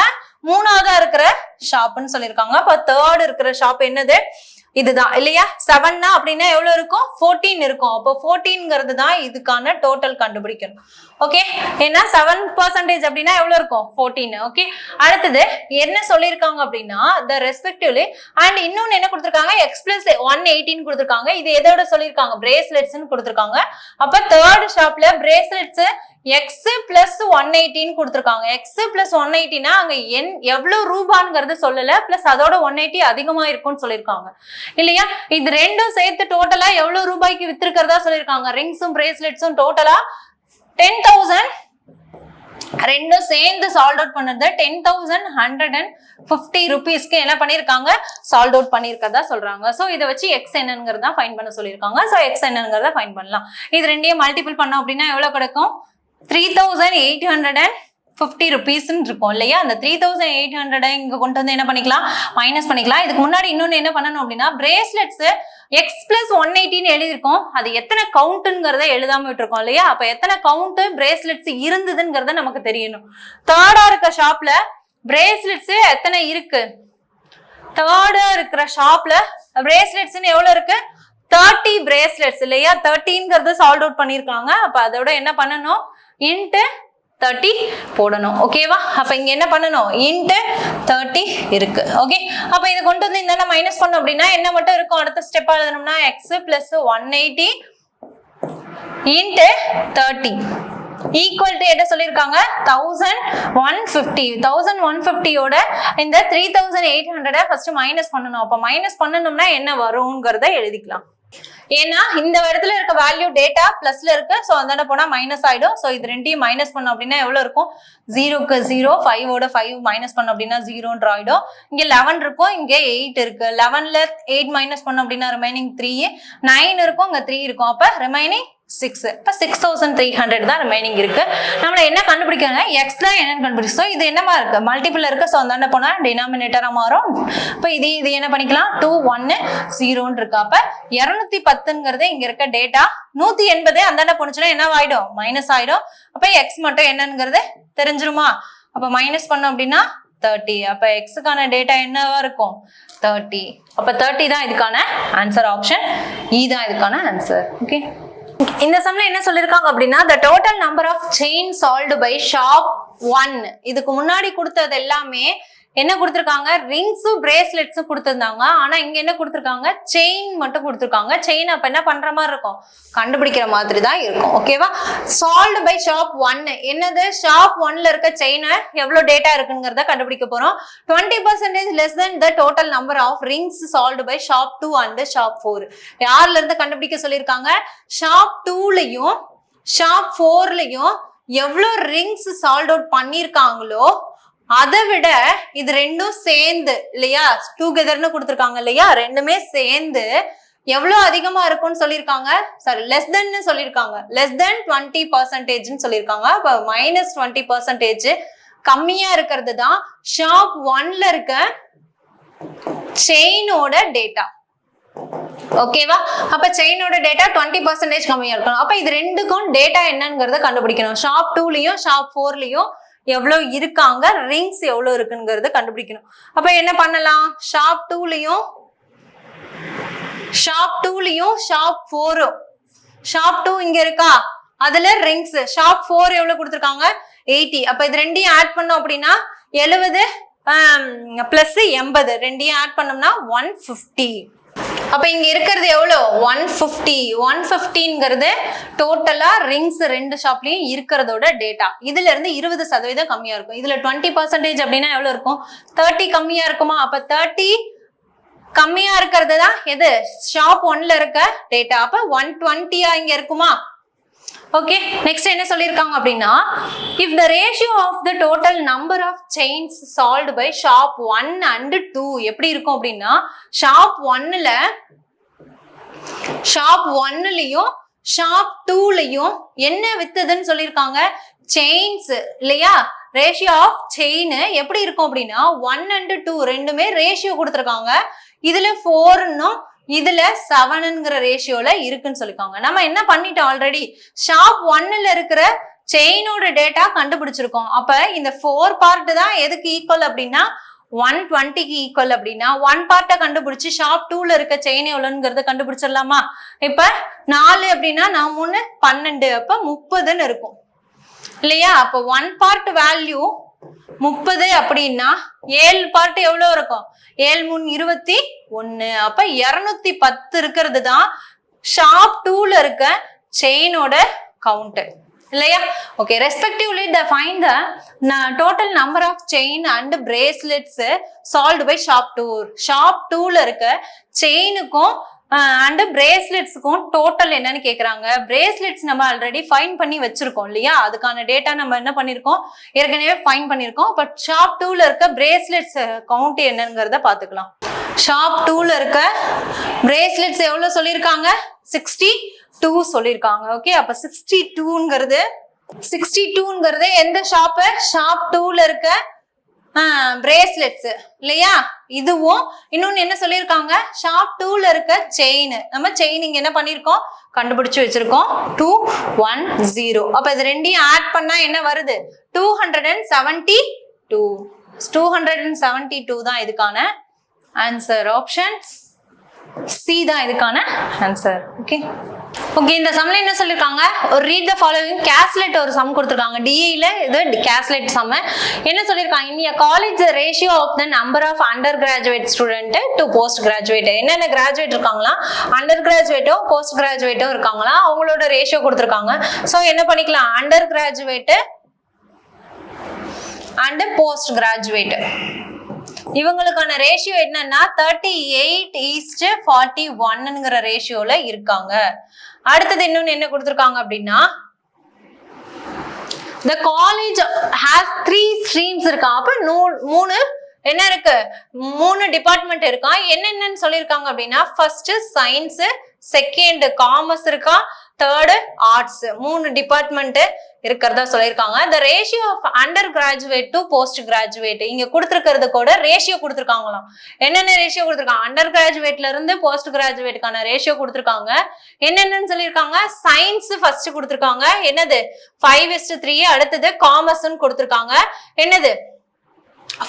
மூணாவதா இருக்கிற ஷாப்னு சொல்லிருக்காங்க. அப்ப தேர்ட் இருக்கிற ஷாப் என்னது? இதுதான் இல்லையா? 7 அப்படின்னா எவ்வளவு இருக்கும்? 14 இருக்கும். அப்போ 14ங்கிறது தான் இதுக்கான டோட்டல் கண்டுபிடிக்கணும். ஓகே, ஏன்னா 7% அப்படின்னா எவ்வளவு இருக்கும்? 14. ஓகே, அடுத்தது என்ன சொல்லியிருக்காங்க அப்படின்னா the respectively and இன்னொன்னு என்ன கொடுத்திருக்காங்க? x plus 118 கொடுத்திருக்காங்க. இது எதோட சொல்லியிருக்காங்க? பிரேஸ்லெட்ஸ்னு கொடுத்திருக்காங்க. அப்ப தேர்ட் ஷாப்ல பிரேஸ்லெட்ஸ் x plus 118 கொடுத்திருக்காங்க. x plus 180னா அங்க எவ்வளவு ரூபாங்கிறது சொல்லல, பிளஸ் அதோட 180 அதிகமா இருக்கும்னு சொல்லியிருக்காங்க இல்லையா? இது ரெண்டும் சேர்த்து டோட்டலா எவ்வளவு ரூபாய்க்கு வித்திருக்கிறதா சொல்லியிருக்காங்க? ரிங்ஸும் பிரேஸ்லெட்ஸும் டோட்டலா 10,000. ரெண்டும் சேர்ந்து சால்ட் அவுட் பண்ணது 10,150 rupeesக்கு என்ன பண்ணிருக்காங்க? சால்ட் அவுட் பண்ணிருக்கதா சொல்றாங்க. சோ இதை வச்சு எக்ஸ் என்னங்கிறதா ஃபைண்ட் பண்ண சொல்லியிருக்காங்க. சோ எக்ஸ் என்னங்கிறத ஃபைண்ட் பண்ணலாம். இது ரெண்டையும் மல்டிபிள் பண்ணோம் அப்படின்னா எவ்வளவு கிடைக்கும்? 3,850 rupees இருக்கும் இல்லையா? அந்த 3,800 இங்க கொண்டு வந்து என்ன பண்ணிக்கலாம்? மைனஸ் பண்ணிக்கலாம். இதுக்கு முன்னாடி இன்னொன்னு என்ன பண்ணணும் அப்படின்னா பிரேஸ்லெட்ஸ் x plus 180 எழுதிருக்கோம். அது எத்தனை கவுண்ட்ங்கிறத எழுதாம விட்டுருக்கோம் இல்லையா? அப்ப எத்தனை கவுண்ட் பிரேஸ்லெட்ஸ் இருந்ததுங்கிறத நமக்கு தெரியணும். தேர்டா இருக்க ஷாப்ல பிரேஸ்லெட்ஸ் எத்தனை இருக்கு? தேர்டா இருக்கிற ஷாப்ல பிரேஸ்லெட்ஸ் எவ்வளவு இருக்கு? 30 பிரேஸ்லெட்ஸ் இல்லையா? 30ங்கிறது சால்ட் அவுட் பண்ணிருக்காங்க. அப்ப அதோட என்ன பண்ணணும்? இன்ட்டு 30 போடணும். ஓகேவா? அப்ப இங்க என்ன பண்ணணும்? இன்ட்டு 30 இருக்கு. ஓகே, அப்ப இதை கொண்டு வந்து இந்த மைனஸ் பண்ணோம் அப்படின்னா என்ன மட்டும் இருக்கும்? அடுத்த ஸ்டெப் எழுதணும்னா x plus 180 into 30 equal to என்ன சொல்லியிருக்காங்க? 1150. 1150யோட இந்த 3,800 ஃபர்ஸ்ட் மைனஸ் பண்ணணும். அப்ப மைனஸ் பண்ணணும்னா என்ன வரும்ங்கிறத எழுதிக்கலாம். ஏன்னா இந்த இடத்துல இருக்க வேல்யூ டேட்டா பிளஸ்ல இருக்கு. சோ அந்த போனா மைனஸ் ஆயிடும். சோ இது ரெண்டையும் மைனஸ் பண்ணோம் அப்படின்னா எவ்வளவு இருக்கும்? 0க்கு 0, 5ஓட 5 மைனஸ் பண்ணோம் அப்படின்னா 0ன்ற ஆயிடும். இங்க 11 இருக்கும், இங்க 8 இருக்கு. 11ல 8 மைனஸ் பண்ணோம் அப்படின்னா ரிமைனிங் 3, 9 இருக்கும், இங்க 3 இருக்கும். அப்ப ரிமைனிங் 6. இப்ப 6,300 தான் ரிமைனிங் இருக்கு. நம்மள என்ன கண்டுபிடிக்கணும்? எக்ஸ் தான் என்னன்னு கண்டுபிடிச்சோம். இது என்னமா இருக்கு? மல்டிபிள் இருக்கு. சோ அந்த போனா டினாமினேட்டரா மாறும். இப்ப இது என்ன பண்ணிக்கலாம்? 2, 1, 0ன்னு இருக்கு. அப்ப 210ங்கிறது இங்க இருக்க டேட்டா. 180 அந்த போனுச்சுன்னா என்ன ஆயிடும்? மைனஸ் ஆயிடும். அப்ப எக்ஸ் மட்டும் என்னங்கிறது தெரிஞ்சிருமா? அப்ப மைனஸ் பண்ணோம் அப்படின்னா 30. அப்ப எக்ஸுக்கான டேட்டா என்னவா இருக்கும்? 30. அப்ப 30 தான் இதுக்கான ஆன்சர். ஆப்ஷன் இ தான் இதுக்கான ஆன்சர். ஓகே, இந்த சம்ல என்ன சொல்லிருக்காங்க அப்படின்னா the total number of chain solved by shop 1. இதுக்கு முன்னாடி கொடுத்தது எல்லாமே என்ன கொடுத்திருக்காங்க? ரிங்ஸும் பிரேஸ்லெட்ஸும் கொடுத்திருந்தாங்க. ஆனா இங்க என்ன கொடுத்திருக்காங்க? செயின் மட்டும் கொடுத்திருக்காங்க. செயின் அப்ப என்ன பண்ற மாதிரி இருக்கும்? கண்டுபிடிக்கிற மாதிரி தான் இருக்கும். ஓகேவா? சால்வ்டு பை ஷாப் 1 என்னது? ஷாப் 1ல இருக்க செயின் எவ்வளவு டேட்டா இருக்குங்கிறத கண்டுபிடிக்க போறோம். 20% less than the total number of rings solved by shop 2 and shop 4. யார்ல இருந்து கண்டுபிடிக்க சொல்லியிருக்காங்க? ஷாப் 2லயும் ஷாப் 4லயும் எவ்வளவு ரிங்ஸ் சால்வ் அவுட் பண்ணிருக்காங்களோ அதை விட இது ரெண்டும் சேர்ந்து இல்லையா? டுகெதர்னு கொடுத்துருக்காங்க இல்லையா? ரெண்டுமே சேர்ந்து எவ்வளவு அதிகமா இருக்கும்னு சொல்லியிருக்காங்க, சாரி லெஸ் தென் சொல்லியிருக்காங்க, லெஸ் தென் 20% சொல்லியிருக்காங்க. அப்ப -20% கம்மியா இருக்கிறது தான் ஷாப் 1ல இருக்க செயினோட டேட்டா. ஓகேவா? அப்ப செயினோட டேட்டா 20% கம்மியா இருக்கணும். அப்ப இது ரெண்டுக்கும் டேட்டா என்னங்கிறத கண்டுபிடிக்கணும். ஷாப் 2லயும் ஷாப் 4லயும் எவ்வளவு இருக்காங்க, ரிங்ஸ் எவ்வளவு இருக்குங்கிறத கண்டுபிடிக்கணும். அப்ப என்ன பண்ணலாம், ஷாப் 2லயும் ஷாப் 4, ஷாப் 2 இங்க இருக்கா, அதுல ரிங்ஸ் ஷாப் 4 எவ்வளவு கொடுத்திருக்காங்க 80. அப்ப இது ரெண்டையும் ஆட் பண்ணோம் அப்படின்னா 70 பிளஸ் 80 ரெண்டையும் ஆட் பண்ணோம்னா 150. அப்ப இங்க இருக்கிறது எவ்வளவு 150. 150ங்கிறது டோட்டலா ரிங்ஸ் ரெண்டு ஷாப்லயும் இருக்கிறதோட டேட்டா. இதுல இருந்து 20% கம்மியா இருக்கும். இதுல 20% அப்படின்னா எவ்வளவு இருக்கும், 30 கம்மியா இருக்குமா? அப்ப 30 கம்மியா இருக்கிறது தான் எது, ஷாப் 1ல இருக்க டேட்டா. அப்ப 120 இங்க இருக்குமா? ஓகே, நெக்ஸ்ட் என்ன சொல்லிருக்காங்க அப்படின்னா, if the ratio of the total number of chains solved by shop 1 and 2 எப்படி இருக்கும் அப்படின்னா, ஷாப் 1லயும் ஷாப் 2லயும் என்ன வித்துதுன்னு சொல்லியிருக்காங்க, செயின்ஸ் இல்லையா? ரேஷியோ ஆஃப் செயின் எப்படி இருக்கும் அப்படின்னா 1 and 2 ரெண்டுமே ரேஷியோ கொடுத்துருக்காங்க. இதுல 4ன்னும் இதுல 7ங்கிற ரேஷியோல இருக்குன்னு சொல்லிருக்காங்க. நம்ம என்ன பண்ணிட்டோம், ஆல்ரெடி ஷாப் 1ல இருக்கிற செயினோட டேட்டா கண்டுபிடிச்சிருக்கோம். அப்ப இந்த 4 பார்ட் தான் எதுக்கு ஈக்குவல் அப்படின்னா 120க்கு ஈக்குவல். அப்படின்னா 1 பார்ட்டை கண்டுபிடிச்சு ஷாப் 2ல இருக்க செயின் எவ்வளவுங்கிறத கண்டுபிடிச்சிடலாமா? இப்ப 4 அப்படின்னா 3 12, அப்ப 30ன்னு இருக்கும் இல்லையா? அப்ப 1 பார்ட் வேல்யூ 30 அப்படின்னா 7 பார்ட் எவ்வளவு இருக்கும், 7 3 21. அப்ப 210 இருக்கிறது தான் ஷாப் 2ல இருக்க செயினோட கவுண்ட் இல்லையா? Okay, respectively find the total number of chain and bracelets solved by shop 2. Shop 2ல இருக்க செயினுக்கும் அண்ட் பிரேஸ்லெட்ஸ்க்கும் டோட்டல் என்னன்னு கேக்குறாங்க. பிரேஸ்லெட்ஸ் நம்ம ஆல்ரெடி ஃபைன் பண்ணி வச்சிருக்கோம் இல்லையா? அதுக்கான டேட்டா நம்ம என்ன பண்ணிருக்கோம், ஏற்கனவே ஃபைன் பண்ணிருக்கோம். பட் ஷாப் 2ல இருக்க பிரேஸ்லெட்ஸ் கவுண்ட் என்னங்கிறத பாத்துக்கலாம். ஷாப் 2ல இருக்க பிரேஸ்லெட்ஸ் எவ்வளவு சொல்லியிருக்காங்க, 62 சொல்லியிருக்காங்க. ஓகே, அப்ப 62ங்கிறது எந்த ஷாப்பு, ஷாப் 2ல இருக்க பிரேஸ்லெட்ஸ் இல்லையா? இதுவும் இன்னொன்னு என்ன சொல்லியிருக்காங்க, ஷாப் 2ல இருக்க செயின். நம்ம செயின் இங்க என்ன பண்ணிருக்கோம், கண்டுபிடிச்சு வச்சிருக்கோம் 210. அப்ப இது ரெண்டையும் ஆட் பண்ணா என்ன வருது, 272. 272 தான் இதுக்கான ஆன்சர். ஆப்ஷன் சி தான் இதுக்கான ஆன்சர். ஓகே ஓகே, இந்த சம்ல என்ன சொல்லிருக்காங்க, ஒரு ரீட் த ஃபாலோவிங் கேஸ்லெட் ஒரு சம் கொடுத்துருக்காங்க. டிஏல இது கேஸ்லெட் சம். என்ன சொல்லிருக்காங்க, India college ratio of the number of undergraduate student to postgraduate. என்னென்ன கிராஜுவேட் இருக்காங்களா, அண்டர் கிராஜுவேட்டும் போஸ்ட் கிராஜுவேட்டும் இருக்காங்களா, அவங்களோட ரேஷியோ கொடுத்துருக்காங்க. ஸோ என்ன பண்ணிக்கலாம், undergraduate and postgraduate இவங்களுக்கான ரேஷியோ என்னன்னா 38:41ங்கிற ரேஷியோல இருக்காங்க. அடுத்தது இன்னொன்னு என்ன கொடுத்திருக்காங்க அப்படின்னா, the college has 3 streams இருக்கா. அப்ப 3 என்ன இருக்கு, 3 டிபார்ட்மெண்ட் இருக்கா. என்னென்னு சொல்லியிருக்காங்க அப்படின்னா, ஃபர்ஸ்ட் சயின்ஸ், செகண்ட் காமர்ஸ் இருக்கா, தேர்டு ஆர்ட்ஸ். 3 டிபார்ட்மெண்ட் இருக்கிறதா சொல்லியிருக்காங்க. the ratio of undergraduate to post graduate இங்க கொடுத்திருக்கிறது கூட ரேஷியோ கொடுத்திருக்காங்களாம். என்னென்ன ரேஷியோ கொடுத்திருக்காங்க, அண்டர் கிராஜுவேட்ல இருந்து போஸ்ட் கிராஜுவேட்டுக்கான ரேஷியோ கொடுத்திருக்காங்க. என்னென்னு சொல்லியிருக்காங்க, சயின்ஸ் ஃபர்ஸ்ட் கொடுத்திருக்காங்க, என்னது 5:3. அடுத்தது காமர்ஸ்ன்னு கொடுத்திருக்காங்க, என்னது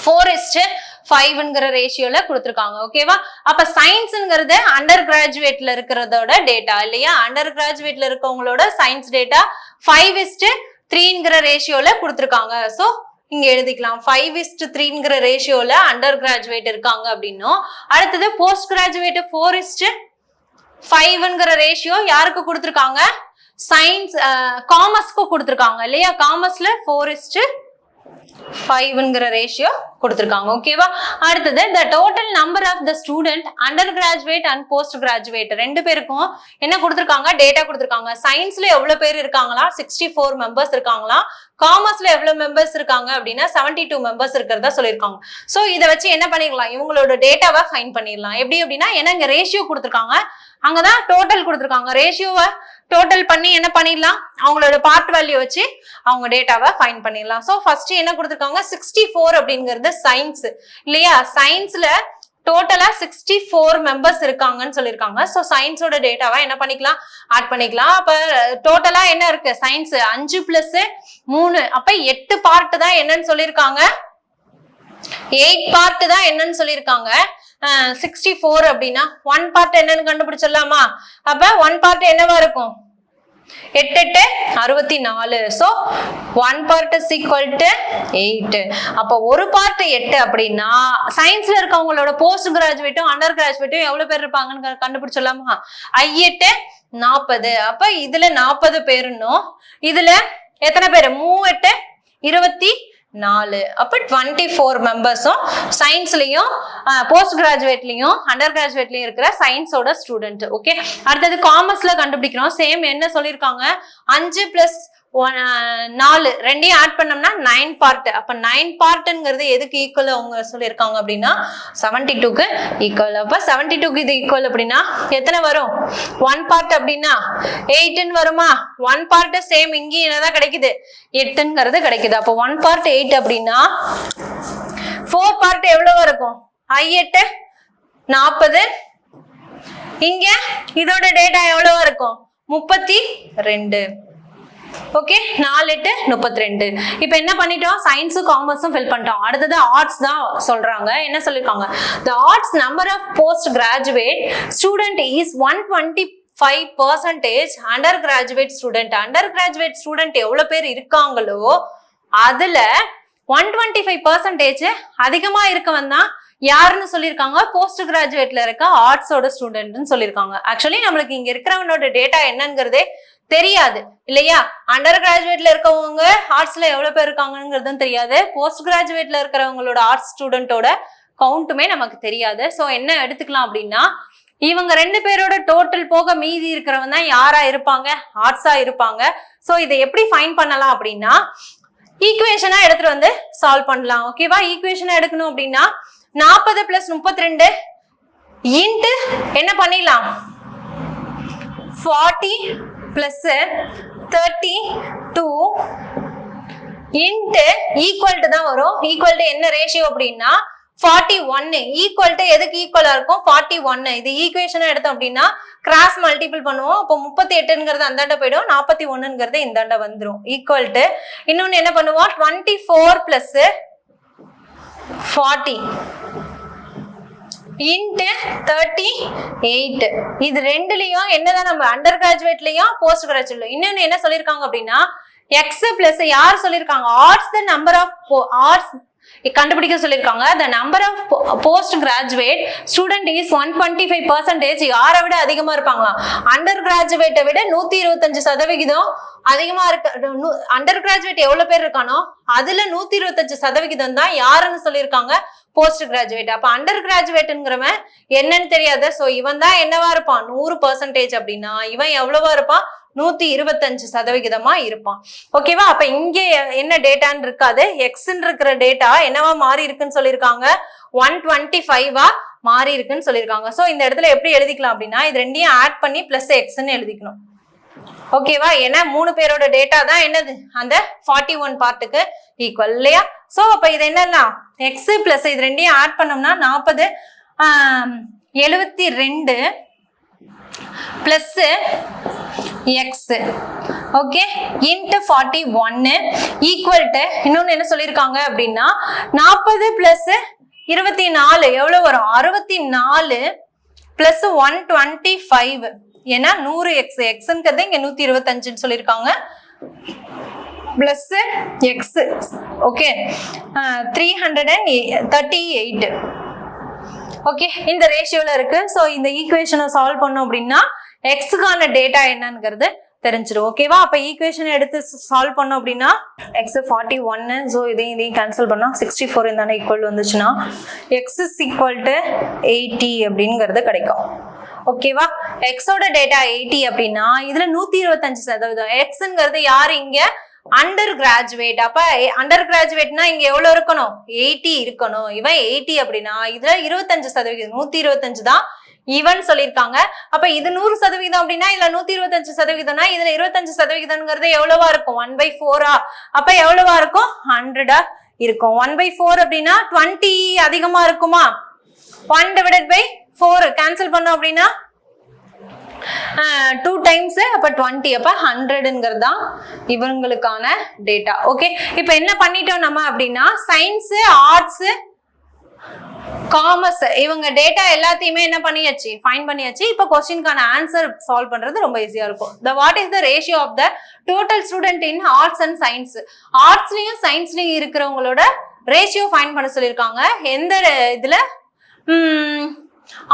4:5ங்கிற ரேஷியோல கொடுத்திருக்காங்க. ஓகேவா? அப்ப சயின்ஸ்ங்கிறது அண்டர் கிராஜுவேட்ல இருக்கிறதோட டேட்டா இல்லையா? அண்டர் கிராஜுவேட்ல இருக்கவங்களோட சயின்ஸ் டேட்டா 5:3ங்கிற ரேஷியோல கொடுத்திருக்காங்க. சோ இங்க எழுதிக்கலாம் 5:3ங்கிற ரேஷியோல அண்டர் கிராஜுவேட் இருக்காங்க அப்படின்னும். அடுத்தது போஸ்ட் கிராஜுவேட் 4:5ங்கிற ரேஷியோ யாருக்கு கொடுத்திருக்காங்க, சயின்ஸ் காமர்ஸ்க்கு கொடுத்திருக்காங்க இல்லையா? காமர்ஸ்ல 4:5ங்கிற ரேஷியோ கொடுத்திருக்காங்க. ஓகேவா? அடுத்தது the total number of the student undergraduate and post graduate ரெண்டு பேருக்கும் என்ன கொடுத்திருக்காங்க, டேட்டா கொடுத்திருக்காங்க. சயின்ஸ்ல எவ்வளவு பேர் இருக்காங்களா, 64 மெம்பர்ஸ் இருக்காங்களா. காமர்ஸ்ல எவ்வளவு மெம்பர்ஸ் இருக்காங்க அப்படின்னா 72 மெம்பர்ஸ் இருக்கிறதா சொல்லியிருக்காங்க. சோ இதை வச்சு என்ன பண்ணிடலாம், இவங்களோட டேட்டாவை ஃபைண்ட் பண்ணிடலாம். எப்படி அப்படின்னா, ஏன்னா இங்க ரேஷியோ கொடுத்திருக்காங்க, அங்கதான் டோட்டல் கொடுத்துருக்காங்க. ரேஷியோவை டோட்டல் பண்ணி என்ன பண்ணிடலாம், அவங்களோட பார்ட் வேல்யூ வச்சு அவங்க டேட்டாவை ஃபைண்ட் பண்ணிடலாம். ஸோ ஃபர்ஸ்ட் என்ன கொடுத்துருக்காங்க, 64 அப்படிங்கிறது சயின்ஸ் இல்லையா. சயின்ஸ்ல டோட்டலா 64 மெம்பர்ஸ் இருக்காங்கன்னு சொல்லியிருக்காங்க. ஸோ சயின்ஸோட டேட்டாவை என்ன பண்ணிக்கலாம், ஆட் பண்ணிக்கலாம். அப்ப டோட்டலா என்ன இருக்கு, சயின்ஸ் 5 + 3 அப்ப 8 பார்ட் தான் என்னன்னு சொல்லியிருக்காங்க, 8 பார்ட் தான் என்னன்னு சொல்லியிருக்காங்க. 64 அப்படின்னா 1 பார்ட் என்னன்னு கண்டுபிடிச்சிடலாமா. அப்ப 1 பார்ட் என்னவா இருக்கும், 8 8 64. So 1 part is equal to 8. அப்ப ஒரு பார்ட் 8 அப்படின்னா சயின்ஸ்ல இருக்கவங்களோட போஸ்ட் கிராஜுவேட்டும் அண்டர் கிராஜுவேட்டும் எவ்வளவு பேர் இருப்பாங்கன்னு கண்டுபிடிச்சிடலாமா. I8 40. அப்ப இதுல 40 பேருன்னும் இதுல எத்தனை பேரு, 3 8 24. அப்ப 24 மெம்பர்ஸும் சயின்ஸ்லயும் போஸ்ட் கிராஜுவேட்லயும் அண்டர் கிராஜுவேட்லயும் இருக்கிற சயின்ஸோட ஸ்டூடெண்ட். ஓகே, அடுத்தது காமர்ஸ்ல கண்டுபிடிக்கிறோம். சேம் என்ன சொல்லியிருக்காங்க, 5 + 4 ரெண்டையும் ஆட் பண்ணோம்னா 9 பார்ட். அப்ப 9 பார்ட்ங்கிறது எதுக்கு ஈக்குவல் அவங்க சொல்லியிருக்காங்க அப்படின்னா 72க்கு ஈக்குவல். அப்ப 72க்கு இது ஈக்குவல் அப்படின்னா எத்தனை வரும், 1 பார்ட் அப்படின்னா 8ன்னு வருமா. 1 பார்ட் சேம் இங்கேயும் என்னதான் கிடைக்குது, 8ங்கிறது கிடைக்குது. அப்போ 1 பார்ட் 8 அப்படின்னா 4 பார்ட் எவ்வளவு இருக்கும், I8 40. இங்க இதோட டேட்டா எவ்வளவு இருக்கும், 32. ஓகே, 4 8 32. இப்போ என்ன பண்ணிட்டோம், சயின்ஸும் காமர்ஸும் ஃபில் பண்ணிட்டோம். அடுத்தது ஆர்ட்ஸ் தான் சொல்றாங்க. என்ன சொல்லிருக்காங்க, the arts number of postgraduate student is 125% undergraduate student. undergraduate student எவ்வளவு பேர் இருக்காங்களோ அதுல 125% அதிகமா இருக்கவன் தான் யாருன்னு சொல்லியிருக்காங்க, போஸ்ட் கிராஜுவேட்ல இருக்க ஆர்ட்ஸோட ஸ்டூடெண்ட்னு சொல்லியிருக்காங்க. ஆக்சுவலி நம்மளுக்கு இங்க இருக்கிறவனோட டேட்டா என்னங்கிறதே தெரியாது இல்லையா. அண்டர் கிராஜுவேட்ல இருக்கவங்க ஆர்ட்ஸ்ல எவ்வளவு பேர் இருக்காங்கிறதும் தெரியாது, போஸ்ட் கிராஜுவேட்ல இருக்கிறவங்களோட ஆர்ட்ஸ் ஸ்டூடெண்டோட கவுண்ட்டுமே நமக்கு தெரியாது. ஸோ என்ன எடுத்துக்கலாம் அப்படின்னா, இவங்க 2 பேரோட டோட்டல் போக மீதி இருக்கிறவங்க தான் யாரா இருப்பாங்க, ஆர்ட்ஸா இருப்பாங்க. ஸோ இதை எப்படி ஃபைண்ட் பண்ணலாம் அப்படின்னா, ஈக்குவேஷனா எடுத்துட்டு வந்து சால்வ் பண்ணலாம். ஓகேவா, ஈக்குவேஷனா எடுக்கணும் அப்படின்னா 40 + 32 இன்ட்டு என்ன பண்ணிடலாம், 40 + 32 இன்ட்டு ஈக்குவல் டு தான் வரும். ஈக்குவல் டு என்ன ரேஷியோ அப்படின்னா 41. ஈக்குவல் டு எதுக்கு ஈக்குவலா இருக்கும், 41. இது ஈக்குவேஷனா எடுத்தோம் அப்படின்னா கிராஸ் மல்டிபிள் பண்ணுவோம். அப்போ 38ங்கிறது அந்தாண்ட போயிடும், 41ங்கிறது இந்தாண்ட வந்துடும். ஈக்குவல் டு இன்னொன்னு என்ன பண்ணுவோம், 24 + 40 இன்ட்டு 38. இது ரெண்டுலயும் என்னதான் நம்ம அண்டர் கிராஜுவேட்லயும் போஸ்ட் கிராஜுவேட்லயும் இன்னொன்னு என்ன சொல்லிருக்காங்க அப்படின்னா, எக்ஸ் பிளஸ் யார் சொல்லிருக்காங்க, arts the number of arts கண்டுபிடிக்க சொல்லிருக்காங்க. the number of post graduate student is 125%. யாரை விட அதிகமா இருப்பாங்களா, அண்டர் கிராஜுவேட்டை விட 125% அதிகமா இருக்கு. அண்டர் கிராஜுவேட் எவ்வளவு பேர் இருக்கானோ அதுல 125% தான் யாருன்னு சொல்லியிருக்காங்க, போஸ்ட் கிராஜுவேட். அப்ப அண்டர் கிராஜுவேட்ங்கிறவன் என்னன்னு தெரியாது. சோ இவன் தான் என்னவா இருப்பான், 100% அப்படின்னா இவன் எவ்வளவா இருப்பான், 125% இருப்பான். ஓகேவா, அப்ப இங்க என்ன டேட்டான்னு இருக்காது, எக்ஸ்ன்னு இருக்கிற டேட்டா என்னவா மாறி இருக்குன்னு சொல்லியிருக்காங்க, 125 மாறி இருக்குன்னு சொல்லியிருக்காங்க. சோ இந்த இடத்துல எப்படி எழுதிக்கலாம் அப்படின்னா, இது ரெண்டையும் ஆட் பண்ணி பிளஸ் எக்ஸ்ன்னு எழுதிக்கணும். ஓகேவா, ஏன்னா 3 பேரோட டேட்டா தான் என்னது, அந்த 41 பார்ட்டுக்கு ஈக்குவல் இல்லையா. சோ அப்ப இது என்னன்னா எக்ஸ் பிளஸ் இது ரெண்டையும் ஆட் பண்ணோம்னா 40 72 plus X okay into 41 equal to இன்னொன்னு என்ன சொல்லியிருக்காங்க அப்படின்னா 40 பிளஸ் 24 எவ்வளவு வரும், 64 பிளஸ் 125. ஏன்னா 100 எக்ஸ் எக்ஸ்ங்கிறது இங்க 125 சொல்லியிருக்காங்க பிளஸ் எக்ஸ் ஓகே 338. ஓகே, இந்த ரேஷியோல இருக்கு. ஸோ இந்த ஈக்குவேஷனை சால்வ் பண்ணோம் அப்படின்னா எக்ஸுக்கான டேட்டா என்னங்கிறது தெரிஞ்சிடும். ஓகேவா, அப்ப ஈக்குவேஷன் எடுத்து சால்வ் பண்ணோம் அப்படின்னா எக்ஸ் 41. ஸோ இதையும் கேன்சல் பண்ணா 64 இருந்தானே ஈக்குவல் வந்துச்சுன்னா எக்ஸ் இஸ் ஈக்குவல் டு 80 அப்படிங்கிறது கிடைக்கும். ஓகேவா, எக்ஸோட டேட்டா 80 அப்படின்னா இதுல 125%. எக்ஸ்ங்கிறது யாரு, இங்க அண்டர் கிராஜுவேட். அப்ப அண்டர் கிராஜுவேட்னா இங்க எவ்வளவு இருக்கணும், 80 இருக்கணும். இவன் 80 அப்படின்னா இதுல 25%, 125 தான் ஈவன் சொல்லியிருக்காங்க. அப்ப இது 100% அப்படின்னா இதுல 125%, இதுல 25%ங்கிறது எவ்வளவா இருக்கும்? 1/4. அப்ப எவ்வளவா இருக்கும்? 100 இருக்கும். 1/4 அப்படின்னா 20 அதிகமா இருக்குமா? 1/4 கேன்சல் பண்ணோம் அப்படின்னா 2 டைம்ஸ், அப்ப 20, அப்ப 100ங்கிறது தான் இவங்களுக்கான டேட்டா. ஓகே, இப்ப என்ன பண்ணிட்டோம் நம்ம அப்படின்னா சயின்ஸ், ஆர்ட்ஸ், காமர்ஸ் இவங்க டேட்டா எல்லாத்தையுமே என்ன பண்ணியாச்சு? ஃபைண்ட் பண்ணியாச்சு. இப்போ क्वेश्चनக்கான ஆன்சர் சால்வ் பண்றது ரொம்ப ஈஸியா இருக்கும். What is the ratio of the total student in arts and science? ஆர்ட்ஸ்லயும் சயின்ஸ்லயும் இருக்கிறவங்களோட ரேஷியோ ஃபைண்ட் பண்ண சொல்லியிருக்காங்க. எந்த இதுல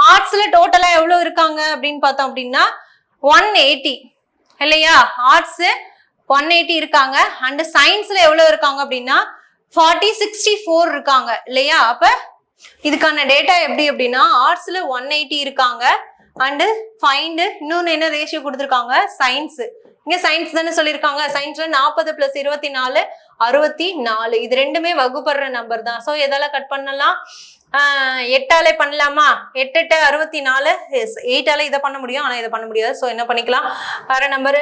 ஆர்ட்ஸ்ல டோட்டலா எவ்வளவு இருக்காங்க அப்படின்னு பார்த்தோம் அப்படின்னா 180 இல்லையா? ஆர்ட்ஸ் 180 இருக்காங்க. அண்ட் சயின்ஸ்ல எவ்வளவு இருக்காங்க அப்படின்னா 64 இருக்காங்க இல்லையா? அப்ப இதுக்கான டேட்டா எப்படி அப்படின்னா ஆர்ட்ஸ்ல 180 இருக்காங்க அண்ட் ஃபைண்ட் இன்னொன்னு என்ன ரேஷியோ கொடுத்துருக்காங்க? சயின்ஸ். இங்க சயின்ஸ் தானே சொல்லியிருக்காங்க. சயின்ஸ்ல 40 + 24 64. இது ரெண்டுமே வகுப்படுற நம்பர் தான். ஸோ எதால கட் பண்ணலாம்? 8ஆல பண்ணலாமா? 8 8 64. 8ஆல இதை பண்ண முடியும், ஆனா இதை பண்ண முடியாது. ஸோ என்ன பண்ணிக்கலாம்? வேற number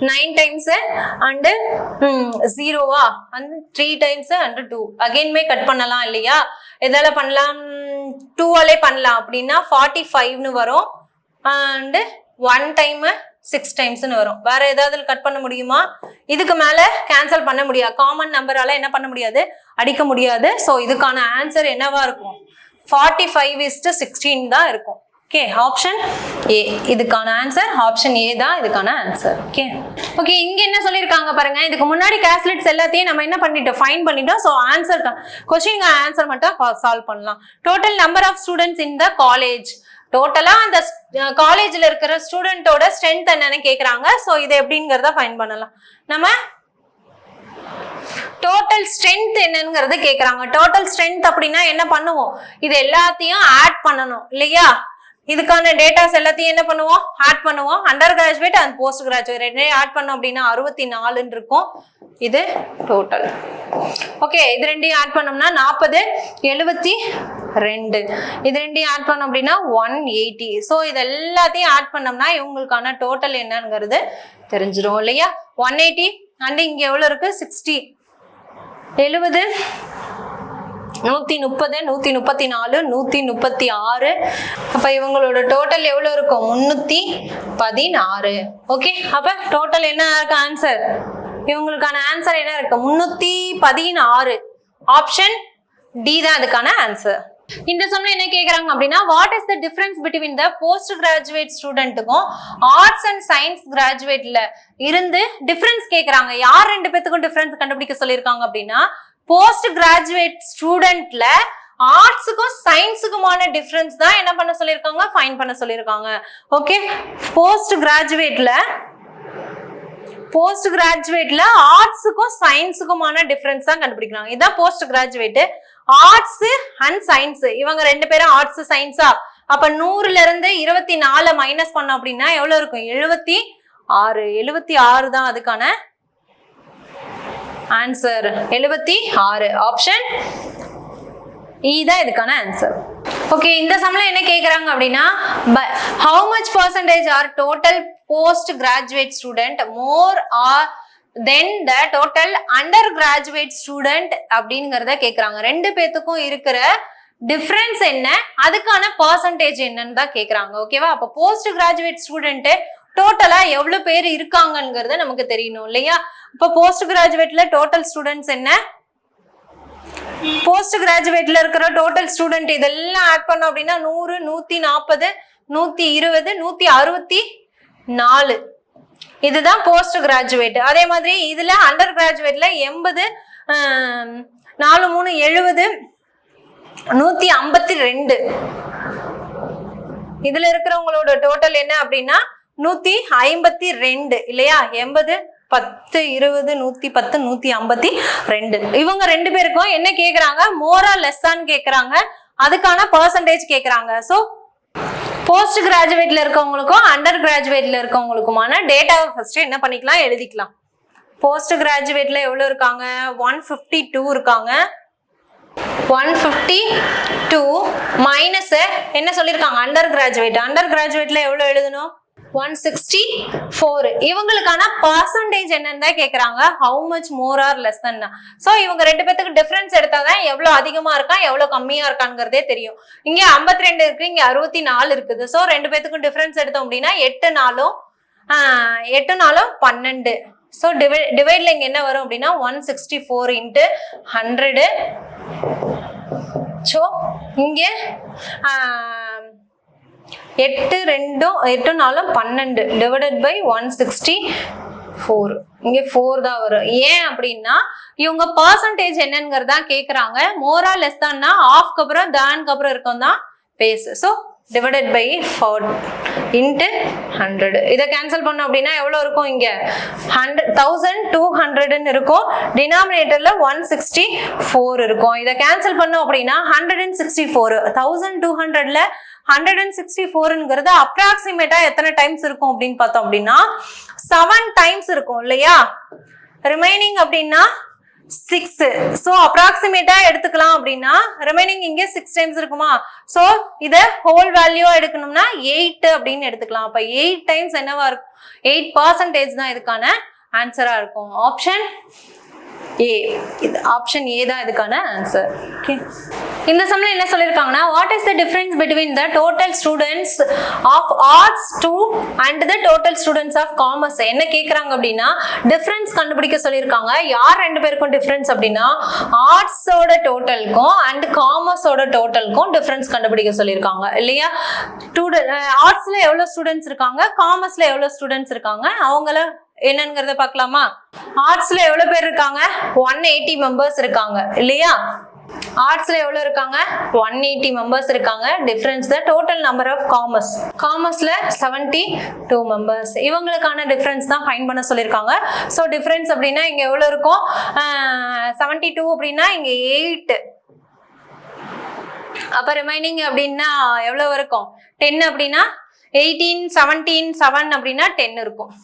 9 times and 0 and 3 times and 2 again cut பண்ணலாம் இல்லையா? எதால பண்ணலாம்? 2ஆலே பண்ணலாம். அப்படின்னா 45 னு வரும் and 1 time 6 times னு வரும். வேற ஏதாவது கட் பண்ண முடியுமா? இதுக்கு மேல கேன்சல் பண்ண முடியாது. காமன் நம்பரால என்ன பண்ண முடியாது? அடிக்க முடியாது. ஸோ இதுக்கான ஆன்சர் என்னவா இருக்கும்? 45:16 தான் இருக்கும். ஓகே, ஆப்ஷன் ஏ இதுக்கான ஆன்சர். ஆப்ஷன் ஏ தான் இதுக்கான ஆன்சர். ஓகே ஓகே, இங்க என்ன சொல்லியிருக்காங்க பாருங்க. இதுக்கு முன்னாடி கேல்குலேட்ஸ் எல்லாத்தையும் நம்ம என்ன பண்ணிட்டோம்? ஃபைண்ட் பண்ணிட்டோம். ஸோ ஆன்சர் கொஸ்டின் ஆன்சர் மட்டும் சால்வ் பண்ணலாம். Total number of students in the college. டோட்டலா அந்த காலேஜ்ல இருக்கிற ஸ்டூடெண்டோட ஸ்ட்ரென்த் என்னன்னு கேக்குறாங்க. ஸோ இது எப்படிங்கிறத ஃபைண்ட் பண்ணலாம். நம்ம டோட்டல் ஸ்ட்ரென்த் என்னங்கிறத கேக்குறாங்க. டோட்டல் ஸ்ட்ரென்த் அப்படின்னா என்ன பண்ணுவோம்? இது எல்லாத்தையும் ஆட் பண்ணணும் இல்லையா? இதுக்கான டேட்டாஸ் எல்லாத்தையும் என்ன பண்ணுவோம்? ஆட் பண்ணுவோம். Under graduate and post graduate ரெண்டையும் ஆட் பண்ணோம் அப்படின்னா 64 இருக்கும். இது டோட்டல். ஓகே, இது ரெண்டையும் ஆட் பண்ணோம்னா 40 72. இது ரெண்டையும் ஆட் பண்ணோம் அப்படின்னா 180. ஸோ இது எல்லாத்தையும் ஆட் பண்ணோம்னா இவங்களுக்கான டோட்டல் என்னங்கிறது தெரிஞ்சிடும் இல்லையா? 180 அண்ட் இங்க எவ்வளவு இருக்கு? 60 70 130 134 136. அப்ப இவங்களோட டோட்டல் எவ்வளவு இருக்கும்? 316. ஓகே, அப்ப டோட்டல் என்ன இருக்கு ஆன்சர்? இவங்களுக்கான ஆன்சர் என்ன இருக்கு? 316. ஆப்ஷன் டி தான் அதுக்கான ஆன்சர். இந்த சம்ல என்ன கேக்குறாங்க அப்படின்னா what is the difference between the post graduate ஸ்டூடெண்ட்டுக்கும் ஆர்ட்ஸ் அண்ட் சயின்ஸ் கிராஜுவேட்ல இருந்து டிஃபரன்ஸ் கேக்குறாங்க. யார் ரெண்டு பேத்துக்கும் டிஃபரன்ஸ் கண்டுபிடிக்க சொல்லியிருக்காங்க அப்படின்னா போஸ்ட் கிராஜுவேட் ஸ்டூடெண்ட்ல ஆர்ட்ஸுக்கும் சயின்ஸுக்குமான டிஃபரன்ஸ் தான் என்ன பண்ண சொல்லியிருக்காங்க? ஃபைண்ட் பண்ண சொல்லியிருக்காங்க. ஓகே, போஸ்ட் கிராஜுவேட்ல ஆர்ட்ஸுக்கும் சயின்ஸுக்குமான டிஃபரன்ஸ் தான் கண்டுபிடிக்கிறாங்க. இதான் post graduate. Arts and science இவங்க ரெண்டு பேரும் ஆர்ட்ஸ் சயின்ஸா? அப்ப 100ல இருந்து 24 மைனஸ் பண்ணோம் அப்படின்னா எவ்வளவு இருக்கும்? 76 தான் அதுக்கான ஆன்சர். 76. ஆப்ஷன் இ தான் இதுக்கான ஆன்சர். ஓகே, இந்த சம்ல என்ன கேக்குறாங்க அப்படின்னா how much percentage are total post graduate student more or than the total undergraduate student அப்படிங்கறத கேக்குறாங்க. ரெண்டு பேத்துக்கும் இருக்கிற டிஃபரன்ஸ் என்ன, அதுக்கான பர்சன்டேஜ் என்னன்னு தான் கேக்குறாங்க. ஓகேவா? அப்ப போஸ்ட் கிராஜுவேட் ஸ்டூடெண்ட் டோட்டலா எவ்வளவு பேர் இருக்காங்கங்கிறத நமக்கு தெரியணும் இல்லையா? இப்ப போஸ்ட் கிராஜுவேட்ல டோட்டல் ஸ்டூடெண்ட்ஸ் என்ன? போஸ்ட் கிராஜுவேட்ல இருக்கிற டோட்டல் ஸ்டூடெண்ட் இதெல்லாம் ஆட் பண்ணோம் அப்படின்னா 100 140 120 164. இதுதான் போஸ்ட் கிராஜுவேட். அதே மாதிரி இதுல அண்டர் கிராஜுவேட்ல 80 4 3 70 152. இதுல இருக்கிறவங்களோட டோட்டல் என்ன அப்படின்னா 152 இல்லையா? 80 10 20 110 152. இவங்க ரெண்டு பேருக்கும் என்ன கேக்குறாங்க? மோரா லெஸ்ஸான்னு கேக்குறாங்க. அதுக்கான பர்சன்டேஜ் கேக்குறாங்க. சோ போஸ்ட் கிராஜுவேட்ல இருக்கவங்களுக்கும் அண்டர் கிராஜுவேட்ல இருக்கவங்களுக்குமான டேட்டாவை ஃபர்ஸ்ட் என்ன பண்ணிக்கலாம்? எழுதிக்கலாம். போஸ்ட் கிராஜுவேட்ல எவ்வளவு இருக்காங்க? 152 இருக்காங்க. 152 மைனஸ் என்ன சொல்லியிருக்காங்க அண்டர் கிராஜுவேட்ல எவ்வளவு எழுதணும் 164. இவங்களுக்கான பர்சன்டேஜ் என்னன்னு தான் கேக்குறாங்க, how much more or less than. So இவங்க ரெண்டு பேத்துக்கு டிஃபரன்ஸ் எடுத்தாதான் எவ்வளவு அதிகமா இருக்கா எவ்வளவு கம்மியா இருக்காங்கிறதே தெரியும். இங்க 52 இருக்கு, இங்க 64 இருக்குது. சோ ரெண்டு பேத்துக்கும் டிஃபரன்ஸ் எடுத்தோம் அப்படின்னா 8 நாளும் 12. ஸோ டிவைட்ல இங்க என்ன வரும் அப்படின்னா 164 × 100. ஸோ இங்க 8 4 12 டிவைடட் பை 164. இங்க 4 தான் வரும். ஏன் அப்படின்னா இவங்க பர்சன்டேஜ் என்னங்கிறதா கேக்குறாங்க. மோரா லெஸ் தான்னா ஆஃப்க்கு அப்புறம் தான்க்கு அப்புறம் இருக்கும் தான் base. So divided by 4 into 100. இதை கேன்சல் பண்ணோம் அப்படின்னா எவ்வளவு இருக்கும், இங்க 1200 இருக்கும், டினாமினேட்டர்ல 164 இருக்கும். இதை கேன்சல் பண்ணோம் அப்படின்னா 164. 1200ல 164ங்கிறது அப்ராக்சிமேட்டா எத்தனை டைம்ஸ் இருக்கும் அப்படின்னு பார்த்தோம் அப்படின்னா 7 டைம்ஸ் இருக்கும் இல்லையா. ரிமைனிங் அப்படின்னா 6. சோ அப்ராக்சிமேட்டா எடுத்துக்கலாம் அப்படின்னா ரிமைனிங் இங்க 6 டைம்ஸ் இருக்குமா. சோ இத ஹோல் வேல்யூ எடுக்கணும்னா 8 அப்படின்னு எடுத்துக்கலாம். அப்ப 8 டைம்ஸ் என்னவா இருக்கும், 8% தான் இதுக்கான ஆன்சரா இருக்கும். Option A. இது ஆப்ஷன் ஏ தான் இதுக்கான ஆன்சர். ஓகே, இந்த சம்ல என்ன சொல்லிருக்காங்கன்னா what is the difference between the total students of arts 2 and the total students of commerce. என்ன கேக்குறாங்க அப்படின்னா டிஃபரன்ஸ் கண்டுபிடிக்க சொல்லியிருக்காங்க. யார் ரெண்டு பேருக்கும் டிஃபரன்ஸ் அப்படின்னா ஆர்ட்ஸோட டோட்டலுக்கும் அண்ட் காமர்ஸோட டோட்டலுக்கும் டிஃபரன்ஸ் கண்டுபிடிக்க சொல்லியிருக்காங்க இல்லையா. ஆர்ட்ஸ்ல எவ்வளவு ஸ்டூடெண்ட்ஸ் இருக்காங்க, காமர்ஸ்ல எவ்வளவு ஸ்டூடெண்ட்ஸ் இருக்காங்க, அவங்கள என்னங்கிறத பார்க்கலாமா. ஆர்ட்ஸ்ல எவ்வளவு பேர் இருக்காங்க, 180 மெம்பர்ஸ் இருக்காங்க இல்லையா. ஆர்ட்ஸ்ல எவ்வளவு இருக்காங்க, 180 மெம்பர்ஸ் இருக்காங்க. Difference the total number of காமர்ஸ்ல 72 மெம்பர்ஸ். இவங்களுக்கான டிஃபரன்ஸ் தான் ஃபைண்ட் பண்ண சொல்லியிருக்காங்க. ஸோ டிஃபரன்ஸ் அப்படின்னா இங்க எவ்வளவு இருக்கும், 72 அப்படின்னா இங்க 8. அப்ப ரிமைனிங் அப்படின்னா எவ்வளவு இருக்கும், 10 அப்படின்னா 18 17 7 அப்படின்னா 10 இருக்கும்.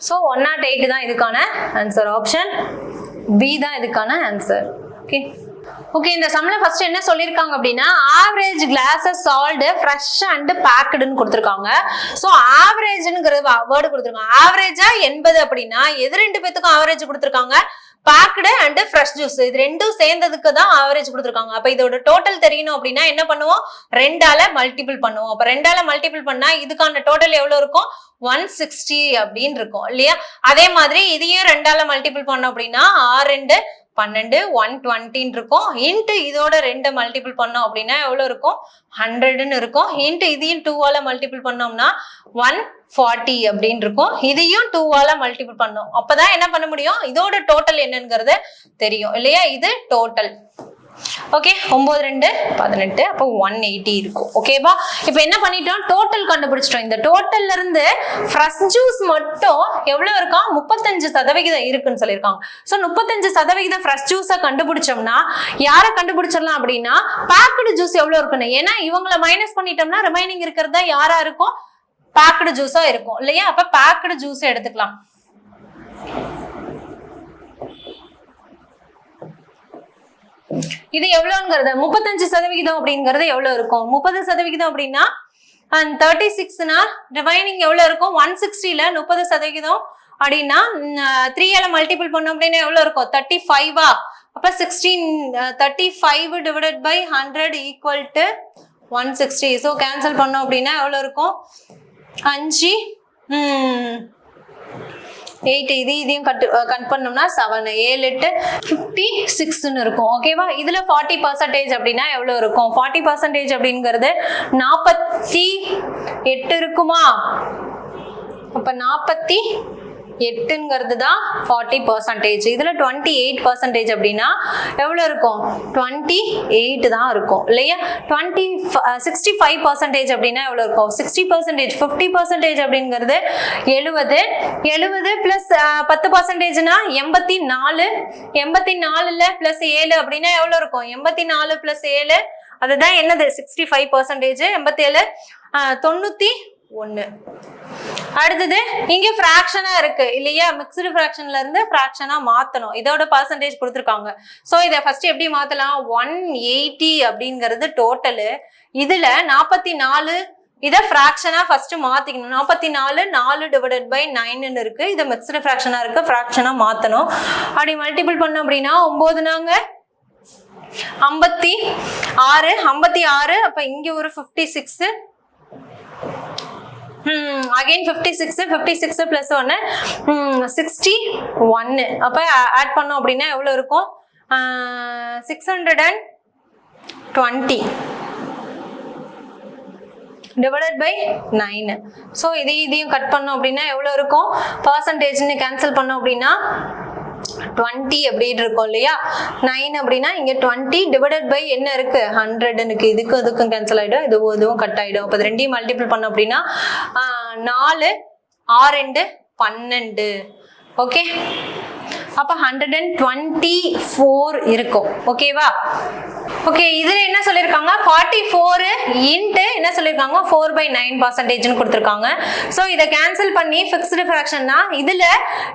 ஸோ 108 தான் இதுக்கான ஆன்சர். ஆப்ஷன் பி தான் இதுக்கான ஆன்சர். ஓகே ஓகே, இந்த சம்ல ஃபர்ஸ்ட் என்ன சொல்லிருக்காங்க அப்படின்னா average glasses sold fresh and பேக்டுன்னு கொடுத்துருக்காங்க. ஸோ ஆவரேஜ்ங்கிற வேர்டு கொடுத்துருக்காங்க. ஆவரேஜா 80 அப்படின்னா எது ரெண்டு பேத்துக்கும் ஆவரேஜ் கொடுத்துருக்காங்க, பேக்டு அண்ட் ஃப்ரெஷ் ஜூஸ். இது ரெண்டும் சேர்ந்ததுக்கு தான் ஆவரேஜ் கொடுத்துருக்காங்க. அப்ப இதோட டோட்டல் தெரியணும் அப்படின்னா என்ன பண்ணுவோம், 2ஆல மல்டிபிள் பண்ணுவோம். அப்ப 2ஆல மல்டிபிள் பண்ணா இதுக்கான டோட்டல் எவ்வளவு இருக்கும், 160 அப்படின்னு இருக்கும் இல்லையா. அதே மாதிரி இதையும் 2ஆல மல்டிபிள் பண்ணோம் அப்படின்னா 6 2 12 120 இருக்கும். இன்ட்டு இதோட 2 மல்டிபிள் பண்ணோம் அப்படின்னா எவ்வளவு இருக்கும், 100ன்னு இருக்கும். இன்ட்டு இதையும் 2ஆல மல்டிபிள் பண்ணோம்னா 140 அப்படின்னு இருக்கும். இதையும் 2ஆல மல்டிபிள் பண்ணோம். அப்பதான் என்ன பண்ண முடியும், இதோட டோட்டல் என்னங்கிறது தெரியும் இல்லையா. இது டோட்டல். ஓகே, 9 2 18 அப்போ 180 இருக்கும். ஓகேவா, இப்போ என்ன பண்ணிட்டோம், டோட்டல் கண்டுபிடிச்சிட்டோம். இந்த டோட்டல்ல இருந்து ஃப்ரெஷ் ஜூஸ் மட்டும் எவ்வளவு இருக்கா, 35% இருக்குன்னு சொல்லியிருக்காங்க. ஸோ 35% ஃப்ரெஷ் ஜூஸை கண்டுபிடிச்சோம்னா யாரை கண்டுபிடிச்சிடலாம் அப்படின்னா பேக்டு ஜூஸ் எவ்வளவு இருக்குன்னு. ஏன்னா இவங்களை மைனஸ் பண்ணிட்டோம்னா ரிமைனிங் இருக்கிறதா யாரா இருக்கும், பேக்டு ஜூஸா இருக்கும் இல்லையா. அப்ப பேக்டு ஜூஸ் எடுத்துக்கலாம். இது எவ்வளவுங்கிறது 35% அப்படிங்கிறது எவ்வளவு இருக்கும், 30% அப்படின்னா 36னா ரிமைனிங் எவ்வளவு இருக்கும், 160ல 30% அப்படின்னா 3ஆல மல்டிபிள் பண்ணோம் அப்படின்னா எவ்வளவு இருக்கும், 35. அப்ப 35 divided by 100 equal to 160. So cancel பண்ணோம் அப்படின்னா எவ்வளவு இருக்கும், 5 8 இதையும் கட் பண்ணோம்னா 7 7 8 56ன்னு இருக்கும். ஓகேவா, இதுல 40% அப்படின்னா எவ்வளவு இருக்கும், 40% அப்படிங்கிறது 48 இருக்குமா. அப்ப 48ங்கிறது தான் 40%. இதுல 28% அப்படின்னா எவ்வளவு இருக்கும், 28 தான் இருக்கும் இல்லையா. 65% அப்படின்னா எவ்வளவு இருக்கும், 60%. 50% அப்படிங்கிறது 70 பிளஸ் 10%னா 84. 84ல பிளஸ் 7 அப்படின்னா எவ்வளவு இருக்கும், 84 பிளஸ் 7 அதுதான் என்னது 65%. 87 1. அடுத்தது இங்க ஃபிராக்ஷனா இருக்கு இல்லையா, மிக்ஸ்டு ஃபிராக்ஷன்ல இருந்து ஃபிராக்ஷனா மாத்தணும். இதோட பர்சன்டேஜ் கொடுத்துருக்காங்க. சோ இதை ஃபர்ஸ்ட் எப்படி மாத்தலாம், 180 அப்படிங்கிறது டோட்டலு. இதுல 44 இதை ஃபிராக்ஷனா ஃபர்ஸ்ட் மாத்திக்கணும். 44 4 டிவைடட் பை 9 இருக்கு. இது மிக்ஸ்டு ஃபிராக்ஷனா இருக்கு, ஃபிராக்ஷனா மாத்தணும். அப்படி மல்டிபிள் பண்ணோம் அப்படின்னா 9 நாங்க 56. அப்ப இங்க ஒரு 56. again 56 plus 1 61. அப்ப ஆட் பண்ணோம் அப்படின்னா எவ்வளவு இருக்கும், 620 divided by 9. ஸோ இதையும் கட் பண்ணோம் அப்படின்னா எவ்வளவு இருக்கும், பர்சன்டேஜ்னு கேன்சல் பண்ணோம் அப்படின்னா 20 அப்படின்னு இருக்கும் இல்லையா. 9 அப்படின்னா இங்க 20 டிவைடட் பை என்ன இருக்கு, 100 இருக்கு. இதுக்கும் கேன்சல் ஆயிடும், இதுவும் கட் ஆயிடும். அப்ப ரெண்டையும் மல்டிபிள் பண்ணோம் அப்படின்னா 4 6 12. ஓகே, அப்ப 124 இருக்கும். ஓகேவா. ஓகே, இதுல என்ன சொல்லிருக்காங்க, 44 இன்ட்டு என்ன சொல்லிருக்காங்க, 4/9% கொடுத்திருக்காங்க. சோ இத கேன்சல் பண்ணி ஃபிக்ஸ்டு ஃபிராக்ஷன்னா இதுல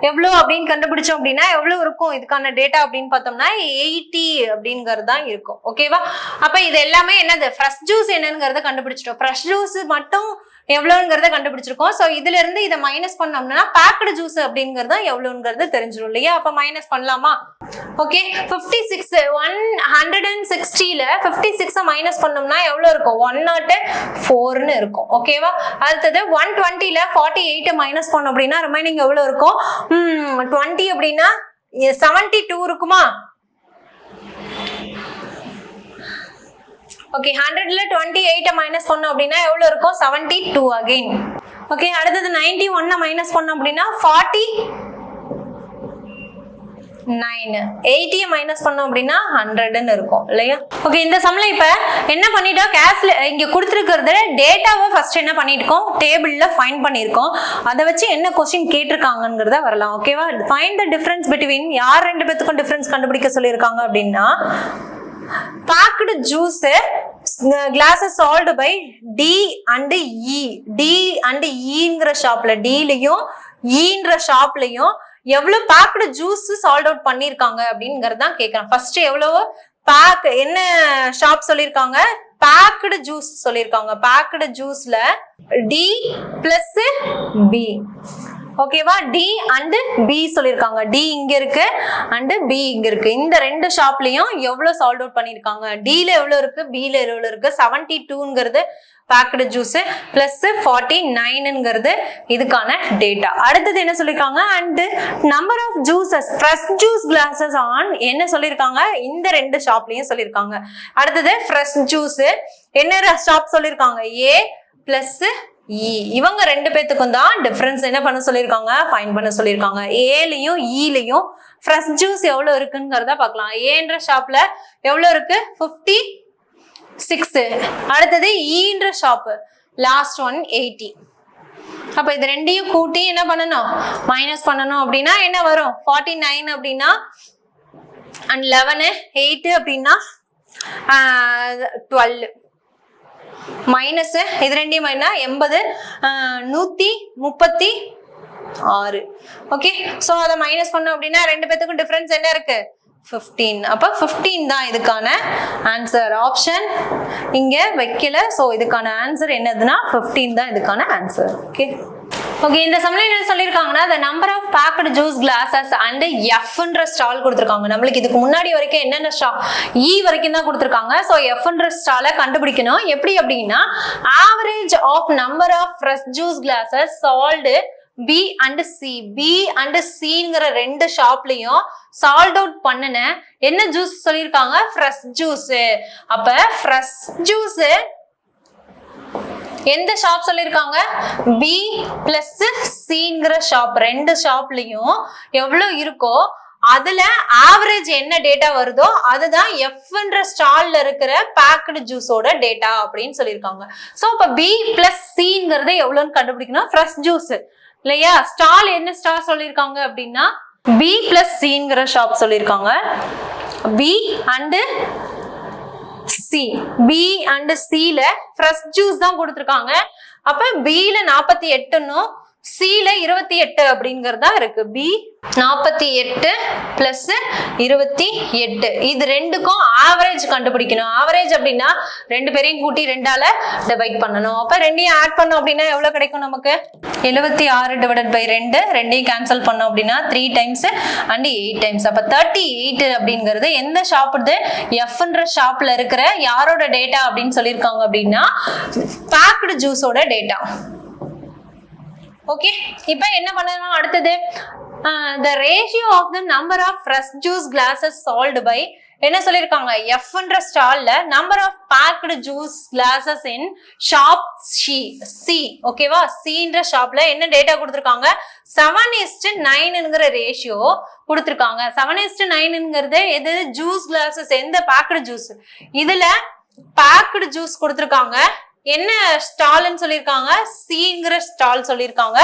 எவ்வளவு அப்படின்னு கண்டுபிடிச்சோம் அப்படின்னா எவ்வளவு இருக்கும் இதுக்கான டேட்டா அப்படின்னு பார்த்தோம்னா 80 அப்படிங்கிறது தான் இருக்கும். ஓகேவா. அப்ப இது எல்லாமே என்னது, ஃப்ரெஷ் ஜூஸ் என்னங்கிறத கண்டுபிடிச்சிட்டோம். ஃப்ரெஷ் ஜூஸ் மட்டும் எவ்வளவுங்கிறத கண்டுபிடிச்சிருக்கோம். சோ இதுல இருந்து இதை மைனஸ் பண்ணோம்னா பேக்டு ஜூஸ் அப்படிங்கறது எவ்வளவுங்கிறது தெரிஞ்சிடும் இல்லையா. அப்ப மைனஸ் பண்ணலாமா. ஓகே, 56 160ல 56 மைனஸ் பண்ணோம்னா எவ்வளவு இருக்கும், 104ன்னு இருக்கும். ஓகேவா. அடுத்தது 120ல 48 மைனஸ் பண்ணோம் அப்படின்னா ரிமைனிங் எவ்வளவு இருக்கும், 20 அப்படின்னா 72 இருக்குமா. ஓகே, 100ல 28 மைனஸ் பண்ணோம் அப்படின்னா எவ்வளவு இருக்கும், 72 அகைன். ஓகே, அடுத்தது 91 மைனஸ் பண்ணோம் அப்படின்னா 49. 80 மைனஸ் பண்ணோம் அப்படின்னா 100ன்னு இருக்கும் இல்லையா. ஓகே, இந்த சம்ல இப்ப என்ன பண்ணிட்டோம், கேஷ்ல இங்க கொடுத்துருக்கிறது டேட்டாவை ஃபர்ஸ்ட் என்ன பண்ணிருக்கோம், டேபிள்ல ஃபைண்ட் பண்ணிருக்கோம். அதை வச்சு என்ன கொஸ்டின் கேட்டிருக்காங்கிறத வரலாம். ஓகேவா. ஃபைண்ட் த டிஃபரன்ஸ் பிட்வீன், யார் ரெண்டு பேத்துக்கும் டிஃபரன்ஸ் கண்டுபிடிக்க சொல்லியிருக்காங்க அப்படின்னா, packed juice glasses sold by D and E. D and E-ங்கிற ஷாப்ல, D-லயும் E-ன்ற ஷாப்லயும் எவ்வளவு packed juice sold out பண்ணிருக்காங்க அப்படிங்கறத தான் கேக்குறேன். ஃபர்ஸ்ட் எவ்வளவு pack, என்ன ஷாப் சொல்லிருக்காங்க, packed juice சொல்லிருக்காங்க. packed juiceல D plus B. ஓகேவா. டி அண்ட் பி சொல்லிருக்காங்க. டி இங்க இருக்கு அண்ட் பி இங்க இருக்கு. இந்த ரெண்டு ஷாப்லயும் எவ்வளவு சால்ட் அவுட் பண்ணிருக்காங்க, டில எவ்வளவு இருக்கு, பில எவ்வளவு இருக்கு. 72ங்கிறது பேக்டு ஜூஸ் பிளஸ் 49ங்கிறது இதுக்கான டேட்டா. அடுத்தது என்ன சொல்லிருக்காங்க, and number of juices fresh juice glasses on என்ன சொல்லிருக்காங்க, இந்த ரெண்டு ஷாப்லயும் சொல்லிருக்காங்க. அடுத்தது ஃப்ரெஷ் ஜூஸ் என்ன ஷாப் சொல்லிருக்காங்க, ஏ பிளஸ் இ. இவங்க ரெண்டு பேத்துக்கும் தான் டிஃபரன்ஸ் என்ன பண்ண சொல்லியிருக்காங்க, ஃபைண்ட் பண்ண சொல்லியிருக்காங்க. ஏலையும் ஈலையும் ஃப்ரெஷ் ஜூஸ் எவ்வளவு இருக்குங்கிறத பார்க்கலாம். ஏன்ற ஷாப்ல எவ்வளவு இருக்கு, 56. அடுத்தது ஈன்ற ஷாப் லாஸ்ட் ஒன் 80. அப்ப இது ரெண்டையும் கூட்டி என்ன பண்ணணும், மைனஸ் பண்ணணும். அப்படின்னா என்ன வரும், 49 அப்படின்னா அண்ட் 11 8 அப்படின்னா 12 மைனஸ் இது ரெண்டையும் 80 136. ஓகே, சோ அதை மைனஸ் பண்ணோம் அப்படின்னா ரெண்டு பேத்துக்கும் டிஃபரன்ஸ் என்ன இருக்கு, 15. அப்ப 15 தான் இதுக்கான ஆன்சர். ஆப்ஷன் இங்க வைக்கல. சோ இதுக்கான ஆன்சர் என்னதுன்னா 15 தான் இதுக்கான ஆன்சர். ஓகே. ஓகே, இந்த சம்ல என்ன சொல்லிருக்காங்கன்னா, the number of packed juice glasses and Fன்ற ஸ்டால் கொடுத்திருக்காங்க. நம்மளுக்கு இதுக்கு முன்னாடி வரைக்கும் என்னென்ன ஸ்டால், E வரைக்கும் தான் கொடுத்திருக்காங்க. சோ Fன்ற ஸ்டாலை கண்டுபிடிக்கணும். எப்படி அப்படின்னா, average of number of fresh juice glasses sold B and C. B and Cங்கிற ரெண்டு ஷாப்லயும் சால்ட் அவுட் பண்ணன என்ன ஜூஸ் சொல்லிருக்காங்க, ஃப்ரெஷ் ஜூஸ். அப்ப ஃப்ரெஷ் ஜூஸ் எந்த ஷாப் சொல்லிருக்காங்க, பி பிளஸ் சிங்கிற ஷாப். ரெண்டு ஷாப்லயும் எவ்வளவு இருக்கோ அதுல ஆவரேஜ் என்ன டேட்டா வருதோ அதுதான் எஃப்ன்ற ஸ்டால்ல இருக்கிற பேக்டு ஜூஸோட டேட்டா அப்படின்னு சொல்லியிருக்காங்க. சோ இப்ப பி பிளஸ் சிங்கிறது எவ்வளவுன்னு கண்டுபிடிக்கணும், ஃப்ரெஷ் ஜூஸ் இல்லையா. ஸ்டால் என்ன ஸ்டால் சொல்லியிருக்காங்க அப்படின்னா பி பிளஸ் சிங்கிற ஷாப் சொல்லியிருக்காங்க. B and C, B and சில ஃப்ரெஷ் ஜூஸ் தான் கொடுத்துருக்காங்க. அப்ப பில 48ன்னும் சில 28 அப்படிங்கறதா இருக்கு. பி 48 பிளஸ் 28 இது ரெண்டுக்கும் ஆவரேஜ் கண்டுபிடிக்கணும். ஆவரேஜ் அப்படின்னா ரெண்டு பேரையும் கூட்டி 2ஆல டிவைட் பண்ணணும். அப்ப ரெண்டையும் ஆட் பண்ணோம் அப்படின்னா எவ்வளவு கிடைக்கும் நமக்கு? 76 டிவைடட் பை 2, ரெண்டையும் கேன்சல் பண்ணோம் அப்படின்னா 3 டைம்ஸ் அண்ட் 8 டைம்ஸ். அப்ப 38 அப்படிங்கிறது எந்த ஷாப்? எஃப்ன்ற ஷாப்ல இருக்கிற யாரோட டேட்டா அப்படின்னு சொல்லியிருக்காங்க அப்படின்னா பேக்டு ஜூஸோட டேட்டா. ஓகே, இப்போ என்ன பண்ணணும் அடுத்தது? the ratio of the number of fresh juice glasses sold by என்ன சொல்லிருக்காங்க? எஃப்ன்ற ஸ்டால்ல number of packed juice glasses in shop C. ஓகேவா? சின்ற ஷாப்ல என்ன டேட்டா கொடுத்துருக்காங்க? 7:9ங்கிற ரேஷியோ கொடுத்துருக்காங்க. 7:9ங்கிறது எது? Juice classes. எந்த பேக்டு ஜூஸ்? இதுல பேக்டு ஜூஸ் கொடுத்துருக்காங்க. என்ன ஸ்டால்னு சொல்லியிருக்காங்க? சிங்கிற ஸ்டால் சொல்லியிருக்காங்க.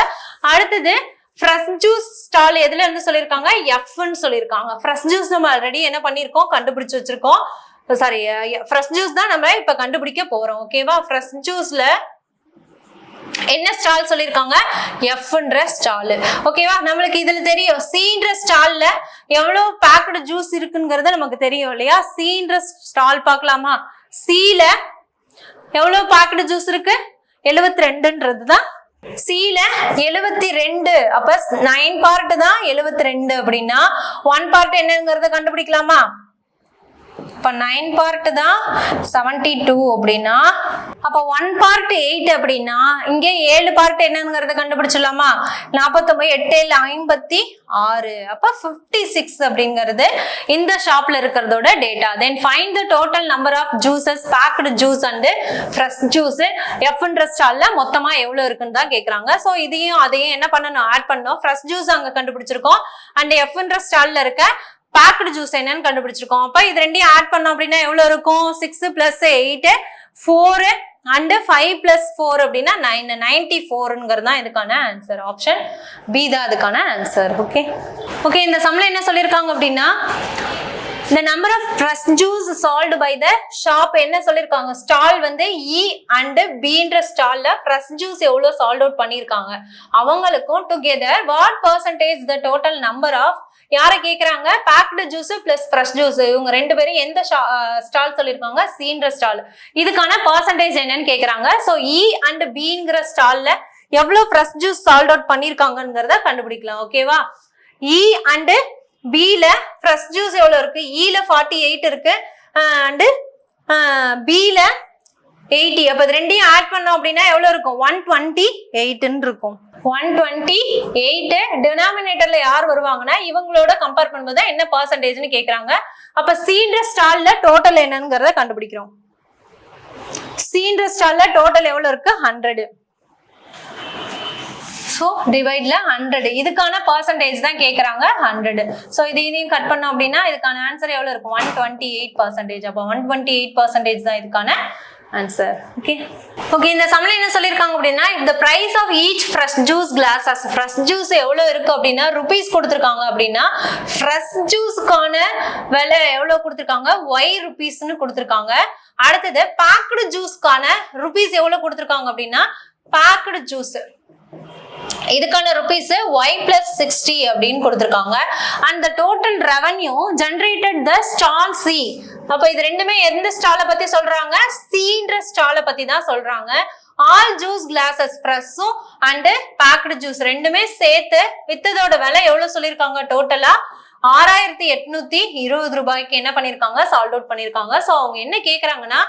அடுத்தது ஃப்ரெஷ் ஜூஸ் ஸ்டால் எதுல இருந்து சொல்லியிருக்காங்க? எஃப்னு சொல்லியிருக்காங்க. ஃப்ரெஷ் ஜூஸ் நம்ம ஆல்ரெடி என்ன பண்ணியிருக்கோம்? கண்டுபிடிச்சு வச்சிருக்கோம். சாரி, ஃப்ரெஷ் ஜூஸ் தான் நம்ம இப்ப கண்டுபிடிக்க போறோம். ஓகேவா? ஃப்ரெஷ் ஜூஸ்ல என்ன ஸ்டால் சொல்லியிருக்காங்க? எஃப்ன்ற ஸ்டால். ஓகேவா? நம்மளுக்கு இதுல தெரியும் சின்ற ஸ்டால்ல எவ்வளவு பேக்டு ஜூஸ் இருக்குங்கிறது நமக்கு தெரியும் இல்லையா? சின்ற ஸ்டால் பார்க்கலாமா? சில எவ்வளவு பேக்டு ஜூஸ் இருக்கு? 72ன்றது தான் சில 72. அப்ப 9 பார்ட் தான் 72 அப்படின்னா 1 பார்ட் என்னங்கிறத கண்டுபிடிக்கலாமா? இப்ப 9 பார்ட் தான் 72 அப்படின்னா அப்ப 1 பார்ட் 8 அப்படின்னா இங்க 7 பார்ட் என்னங்கிறத கண்டுபிடிச்சிடலாமா? 49 8 56. அப்ப 56 அப்படிங்கிறது இந்த ஷாப்ல இருக்கிறதோட data. Then find the total number of juices packed juice and fresh juice எஃப்ன்ற ஸ்டால்ல மொத்தமா எவ்வளவு இருக்குன்னு தான் கேக்குறாங்க. சோ இதையும் அதையும் என்ன பண்ணணும்? ஆட் பண்ணணும். ஃப்ரெஷ் ஜூஸ் அங்க கண்டுபிடிச்சிருக்கோம் அண்ட் எஃப்ன்ற ஸ்டால்ல இருக்க பேக்டு ஜூஸ் என்னன்னு கண்டுபிடிச்சிருக்கோம். அப்ப இது ரெண்டையும் ஆட் பண்ணோம் அப்படின்னா எவ்வளவு இருக்கும்? 6 பிளஸ் 8 4 அண்ட் 5 பிளஸ் 4 அப்படின்னா 9. 94ங்கிறது தான் இதுக்கான ஆன்சர். ஆப்ஷன் பி தான் அதுக்கான ஆன்சர். ஓகே ஓகே, இந்த சம்ல என்ன சொல்லியிருக்காங்க அப்படின்னா the number of fresh juice sold by the shop என்ன சொல்லிருக்காங்க? ஸ்டால் வந்து E and Bன்ற ஸ்டால்ல fresh juice எவ்வளவு sold out பண்ணிருக்காங்க அவங்களுக்கும் together what percentage the total number of யார கேக்குறாங்க? Packed juice plus fresh juice இவங்க ரெண்டு பேரும் எந்த ஸ்டால் சொல்லிருக்காங்க? சின்ற ஸ்டால். இதுக்கான பர்சன்டேஜ் என்னன்னு கேக்குறாங்க. சோ E and Bங்கிற ஸ்டால்ல எவ்வளவு ஃப்ரெஷ் ஜூஸ் சால்ட் அவுட் பண்ணிருக்காங்கங்கறத கண்டுபிடிக்கலாம். ஓகேவா? E and Bல ஃப்ரெஷ் ஜூஸ் எவ்வளவு இருக்கு? Eல 48 இருக்கு and Bல 80. அப்ப இது ரெண்டையும் ஆட் பண்ணோம் அப்படின்னா எவ்வளவு இருக்கும்? 128 இருக்கும். 128 டினாமினேட்டர்ல யார் வருவாங்கன்னா இவங்களோட கம்பேர் பண்ணும்போது என்ன பர்சன்டேஜ்னு கேக்குறாங்க. அப்ப சின்ற ஸ்டால்ல டோட்டல் என்னங்கறத கண்டுபிடிக்கிறோம். சின்ற ஸ்டால்ல டோட்டல் எவ்வளவு இருக்கு? 100. சோ டிவைட்ல 100. இதுக்கான பர்சன்டேஜ் தான் கேக்குறாங்க 100. சோ இதையும் கட் பண்ணோம் அப்படின்னா இதுக்கான ஆன்சர் எவ்வளவு இருக்கும்? 128%. அப்ப 128% தான் இதுக்கான ஆன்சர். ஓகே ஓகே, இந்த சம்ல என்ன சொல்லிருக்காங்க அப்படின்னா if the price of each fresh juice glasses fresh juice எவ்வளவு இருக்கு அப்படின்னா rupees கொடுத்திருக்காங்க அப்படின்னா fresh juiceக்கான விலை எவ்வளவு கொடுத்திருக்காங்க? y rupeesனு கொடுத்திருக்காங்க. அடுத்தது packed juiceக்கான rupees எவ்வளவு கொடுத்திருக்காங்க அப்படின்னா packed juice இதுக்கான rupees y plus 60 அப்படின்னு கொடுத்திருக்காங்க. and the total revenue generated the stall C. அப்ப இது ரெண்டுமே எந்த ஸ்டால பத்தி சொல்றாங்க? Cன்ற ஸ்டால பத்தி தான் சொல்றாங்க. all juice glasses fresh and packed juice ரெண்டுமே சேர்த்து வித்ததோட விலை எவ்வளவு சொல்லிருக்காங்க? டோட்டலா 6820 ரூபாய்க்கு என்ன பண்ணிருக்காங்க? சால்ட் அவுட் பண்ணிருக்காங்க. சோ அவங்க என்ன கேக்குறாங்கன்னா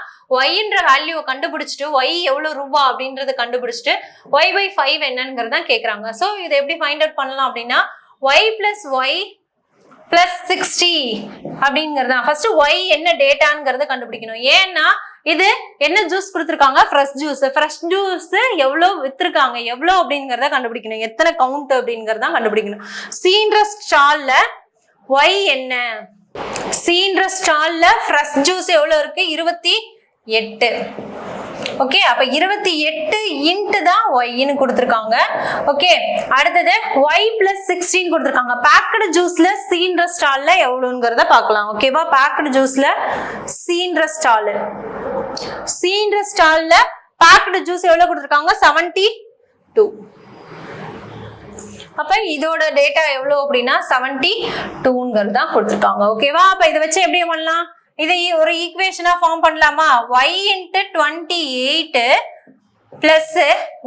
yன்ற வேல்யூவை கண்டுபிடிச்சிட்டு y எவ்வளவு ரூபா அப்படின்றத கண்டுபிடிச்சிட்டு y/5 என்னங்கிறத கேக்குறாங்க. சோ இதை எப்படி ஃபைண்ட் அவுட் பண்ணலாம் அப்படின்னா y plus 60 அப்படிங்கறத ஃபர்ஸ்ட் y என்ன டேட்டாங்கிறத கண்டுபிடிக்கணும். ஏன்னா இது என்ன ஜூஸ் கொடுத்திருக்காங்க? Fresh juice. ஃப்ரெஷ் ஜூஸ் எவ்வளவு வித்திருக்காங்க எவ்வளவு அப்படிங்கறத கண்டுபிடிக்கணும். எத்தனை கவுண்ட் அப்படிங்கறத கண்டுபிடிக்கணும். சின்ற ஸ்டால்ல y என்ன? சின்ற ஸ்டால்ல ஃப்ரெஷ் ஜூஸ் எவ்வளவு இருக்கு? 28. ஓகே, அப்ப 28 இன்ட்டு தான் y கொடுத்திருக்காங்க. ஓகே, அடுத்தது y plus 16 கொடுத்திருக்காங்க. பேக்டு ஜூஸ்ல சீன்ற ஸ்டால்ல எவ்வளவுங்கிறத பார்க்கலாம். ஓகேவா? பேக்டு ஜூஸ்ல சீன்ற ஸ்டால்ல பேக்டு ஜூஸ் எவ்வளவு கொடுத்துருக்காங்க 72. அப்ப இதோட டேட்டா எவ்வளவு அப்படின்னா 72ங்கிறது தான் கொடுத்துருக்காங்க. ஓகேவா? அப்ப இதை வச்சு எப்படி பண்ணலாம்? இதை ஒரு ஈக்குவேஷனா ஃபார்ம் பண்ணலாமா? y into 28 plus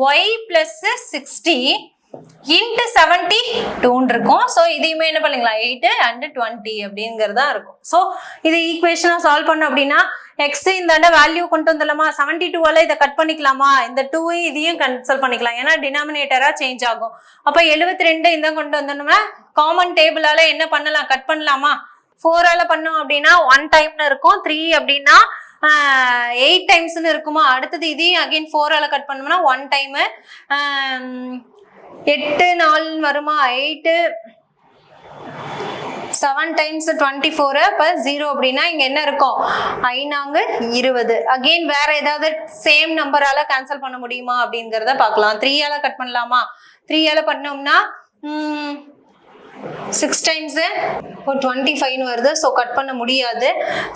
y plus 60 into 72 இருக்கும். ஸோ இதையுமே என்ன பண்ணிக்கலாம் 8 and 20 அப்படிங்கிறதா இருக்கும். ஸோ இது ஈக்குவேஷனா சால்வ் பண்ணோம் அப்படின்னா எக்ஸ் இந்த வேல்யூ கொண்டு வந்துடலாமா? 72வால இதை கட் பண்ணிக்கலாமா? இந்த 2 இதையும் கேன்சல் பண்ணிக்கலாம், ஏன்னா டினாமினேட்டரா சேஞ்ச் ஆகும். அப்ப 72 இந்த கொண்டு வந்தோம்னா காமன் டேபிளால என்ன பண்ணலாம்? கட் பண்ணலாமா? 4ஆல பண்ணோம் அப்படின்னா 1 டைம்னு இருக்கும், 3 அப்படின்னா 8 டைம்ஸ்னு இருக்குமா? அடுத்தது இதையும் அகைன் 4ஆல கட் பண்ணோம்னா 1 டைம், 8 4 வருமா? 8 7 times 24 அப்ப 0 அப்படின்னா இங்க என்ன இருக்கும்? 5 20. அகைன் வேற ஏதாவது சேம் நம்பரால கேன்சல் பண்ண முடியுமா அப்படிங்கறத பார்க்கலாம். 3ஆல கட் பண்ணலாமா? 3ஆல பண்ணோம்னா 6 times 25 வருது. ஸோ கட் பண்ண முடியாது.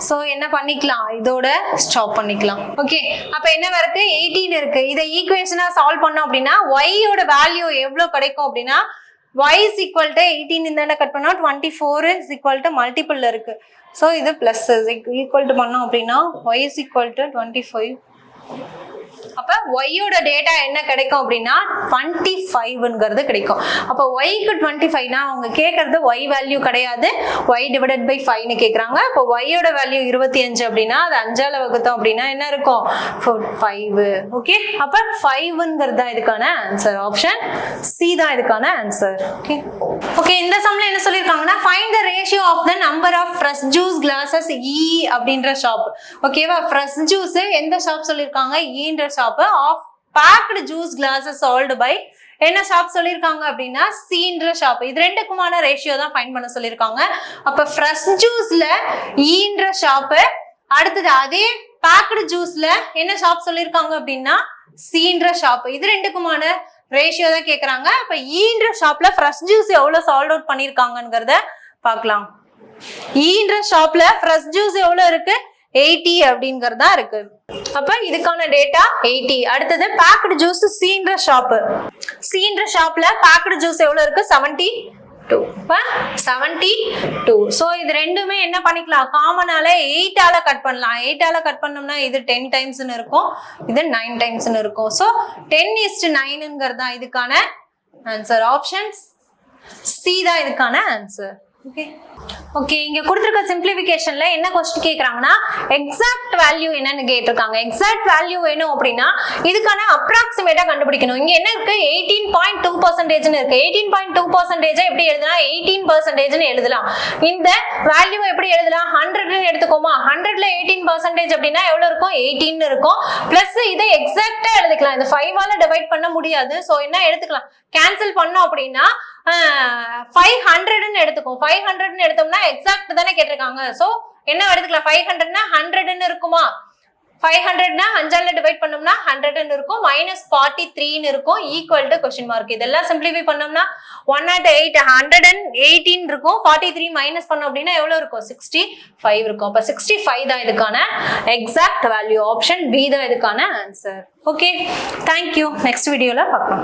ஸோ என்ன பண்ணிக்கலாம்? இதோட ஸ்டாப் பண்ணிக்கலாம். ஓகே, அப்ப என்ன இருக்கு? 18 இருக்கு. இதை ஈக்குவேஷனா சால்வ் பண்ணோம் அப்படின்னா y யோட வேல்யூ எவ்வளவு கிடைக்கும் அப்படின்னா y is equal to 18 இந்த கட் பண்ணா 24 is equal to multiple இருக்கு. ஸோ இது பிளஸ் ஈக்குவல் டு பண்ணோம் அப்படின்னா y is equal to 25. அப்ப y யோட டேட்டா என்ன கிடைக்கும் அப்படின்னா 25ங்கிறது கிடைக்கும். அப்ப y க்கு 25னா அவங்க கேக்குறது y வேல்யூ கிடையாது, y divided by 5 னு கேக்குறாங்க. அப்ப y யோட வேல்யூ 25 அப்படின்னா அது 5ஆல வகுத்தோம் அப்படின்னா என்ன இருக்கும்? 5. ஓகே, அப்ப 5ங்கிறது தான் இதுக்கான ஆன்சர். ஆப்ஷன் சி தான் இதுக்கான ஆன்சர். ஓகே ஓகே, இந்த சம்ல என்ன சொல்லிருக்காங்கன்னா find the ratio of the number of fresh juice glasses E அப்படின்ற ஷாப். ஓகேவா? fresh juice எந்த ஷாப் சொல்லிருக்காங்க? ஈன்ற shop. of packed juice glasses sold by என்ன ஷாப் சொல்லிருக்காங்க அப்படின்னா சீன்ற ஷாப். இது ரெண்டுக்குமான ரேஷியோ தான் ஃபைண்ட் பண்ண சொல்லிருக்காங்க. அப்ப ஃப்ரெஷ் ஜூஸ்ல ஈன்ற ஷாப், அடுத்தது அதே பேக்டு ஜூஸ்ல என்ன ஷாப் சொல்லிருக்காங்க அப்படின்னா சீன்ற ஷாப். இது ரெண்டுக்குமான ரேஷியோ தான் கேக்குறாங்க. அப்ப ஈன்ற ஷாப்ல ஃப்ரெஷ் ஜூஸ் எவ்வளவு சால்ட் அவுட் பண்ணிருக்காங்கங்கறத பார்க்கலாம். ஈன்ற ஷாப்ல ஃப்ரெஷ் ஜூஸ் எவ்வளவு இருக்கு? 80 அப்படிங்கறதா இருக்கு. அப்ப இதுக்கான டேட்டா 80. அடுத்தது பேக்டு ஜூஸ் சீன்ற ஷாப். சீன்ற ஷாப்ல பேக்டு ஜூஸ் எவ்வளவு இருக்கு? 72. 72. சோ இது ரெண்டுமே என்ன பண்ணிக்கலாம்? காமனால 8ஆல கட் பண்ணலாம். 8ஆல கட் பண்ணோம்னா இது 10 டைம்ஸ்னு இருக்கும், இது 9 டைம்ஸ்னு இருக்கும். சோ 10:9ங்கிறது தான் இதுக்கான ஆன்சர். ஆப்ஷன்ஸ் சி தான் இதுக்கான ஆன்சர். ஓகே ஓகே, இங்க கொடுத்திருக்க சிம்பிளிஃபிகேஷன்ல என்ன क्वेश्चन கேக்குறாங்கன்னா எக்ஸாக்ட் வேல்யூ என்னன்னு கேட்டிருக்காங்க. எக்ஸாக்ட் வேல்யூ வேணும் அப்படின்னா இதுக்கான அப்ராக்ஸிமேட்டா கண்டுபிடிக்கணும். இங்க என்ன இருக்கு? 18.2% ன்னு இருக்கு. 18.2% எப்படி எழுதலாம்? 18% ன்னு எழுதலாம். இந்த வேல்யூ எப்படி எழுதலாம்? 100 ன்னு எடுத்துக்கோமா? 100ல 18% அப்படின்னா எவ்வளவு இருக்கும்? 18 ன்னு இருக்கும். பிளஸ் இதை எக்ஸாக்ட்டா எழுதிக்கலாம். இந்த 5ஆல டிவைட் பண்ண முடியாது. சோ என்ன எடுத்துக்கலாம்? கேன்சல் பண்ணோம் அப்படின்னா 500 ன்னு எடுத்துக்கும். 500 ன்னு எடுத்தோம்னா எக்ஸாக்ட் தானே கேட்டிருக்காங்க. சோ என்ன எடுத்துக்கலாம்? 500 னா 100 ன்னு இருக்குமா? 500 னா 5ஆல டிவைட் பண்ணோம்னா 100 ன்னு இருக்கும், -43 ன்னு இருக்கும், ஈக்குவல் டு क्वेश्चन மார்க். இதெல்லாம் சிம்பிளிஃபை பண்ணோம்னா 108 118 இருக்கும். 43 மைனஸ் பண்ணோம் அப்படின்னா எவ்வளவு இருக்கும்? 65 இருக்கும். அப்ப 65 தான் இதுக்கான எக்ஸாக்ட் வேல்யூ. ஆப்ஷன் பி தான் இதுக்கான ஆன்சர். Okay, thank you. நெக்ஸ்ட் வீடியோல பார்க்கலாம்.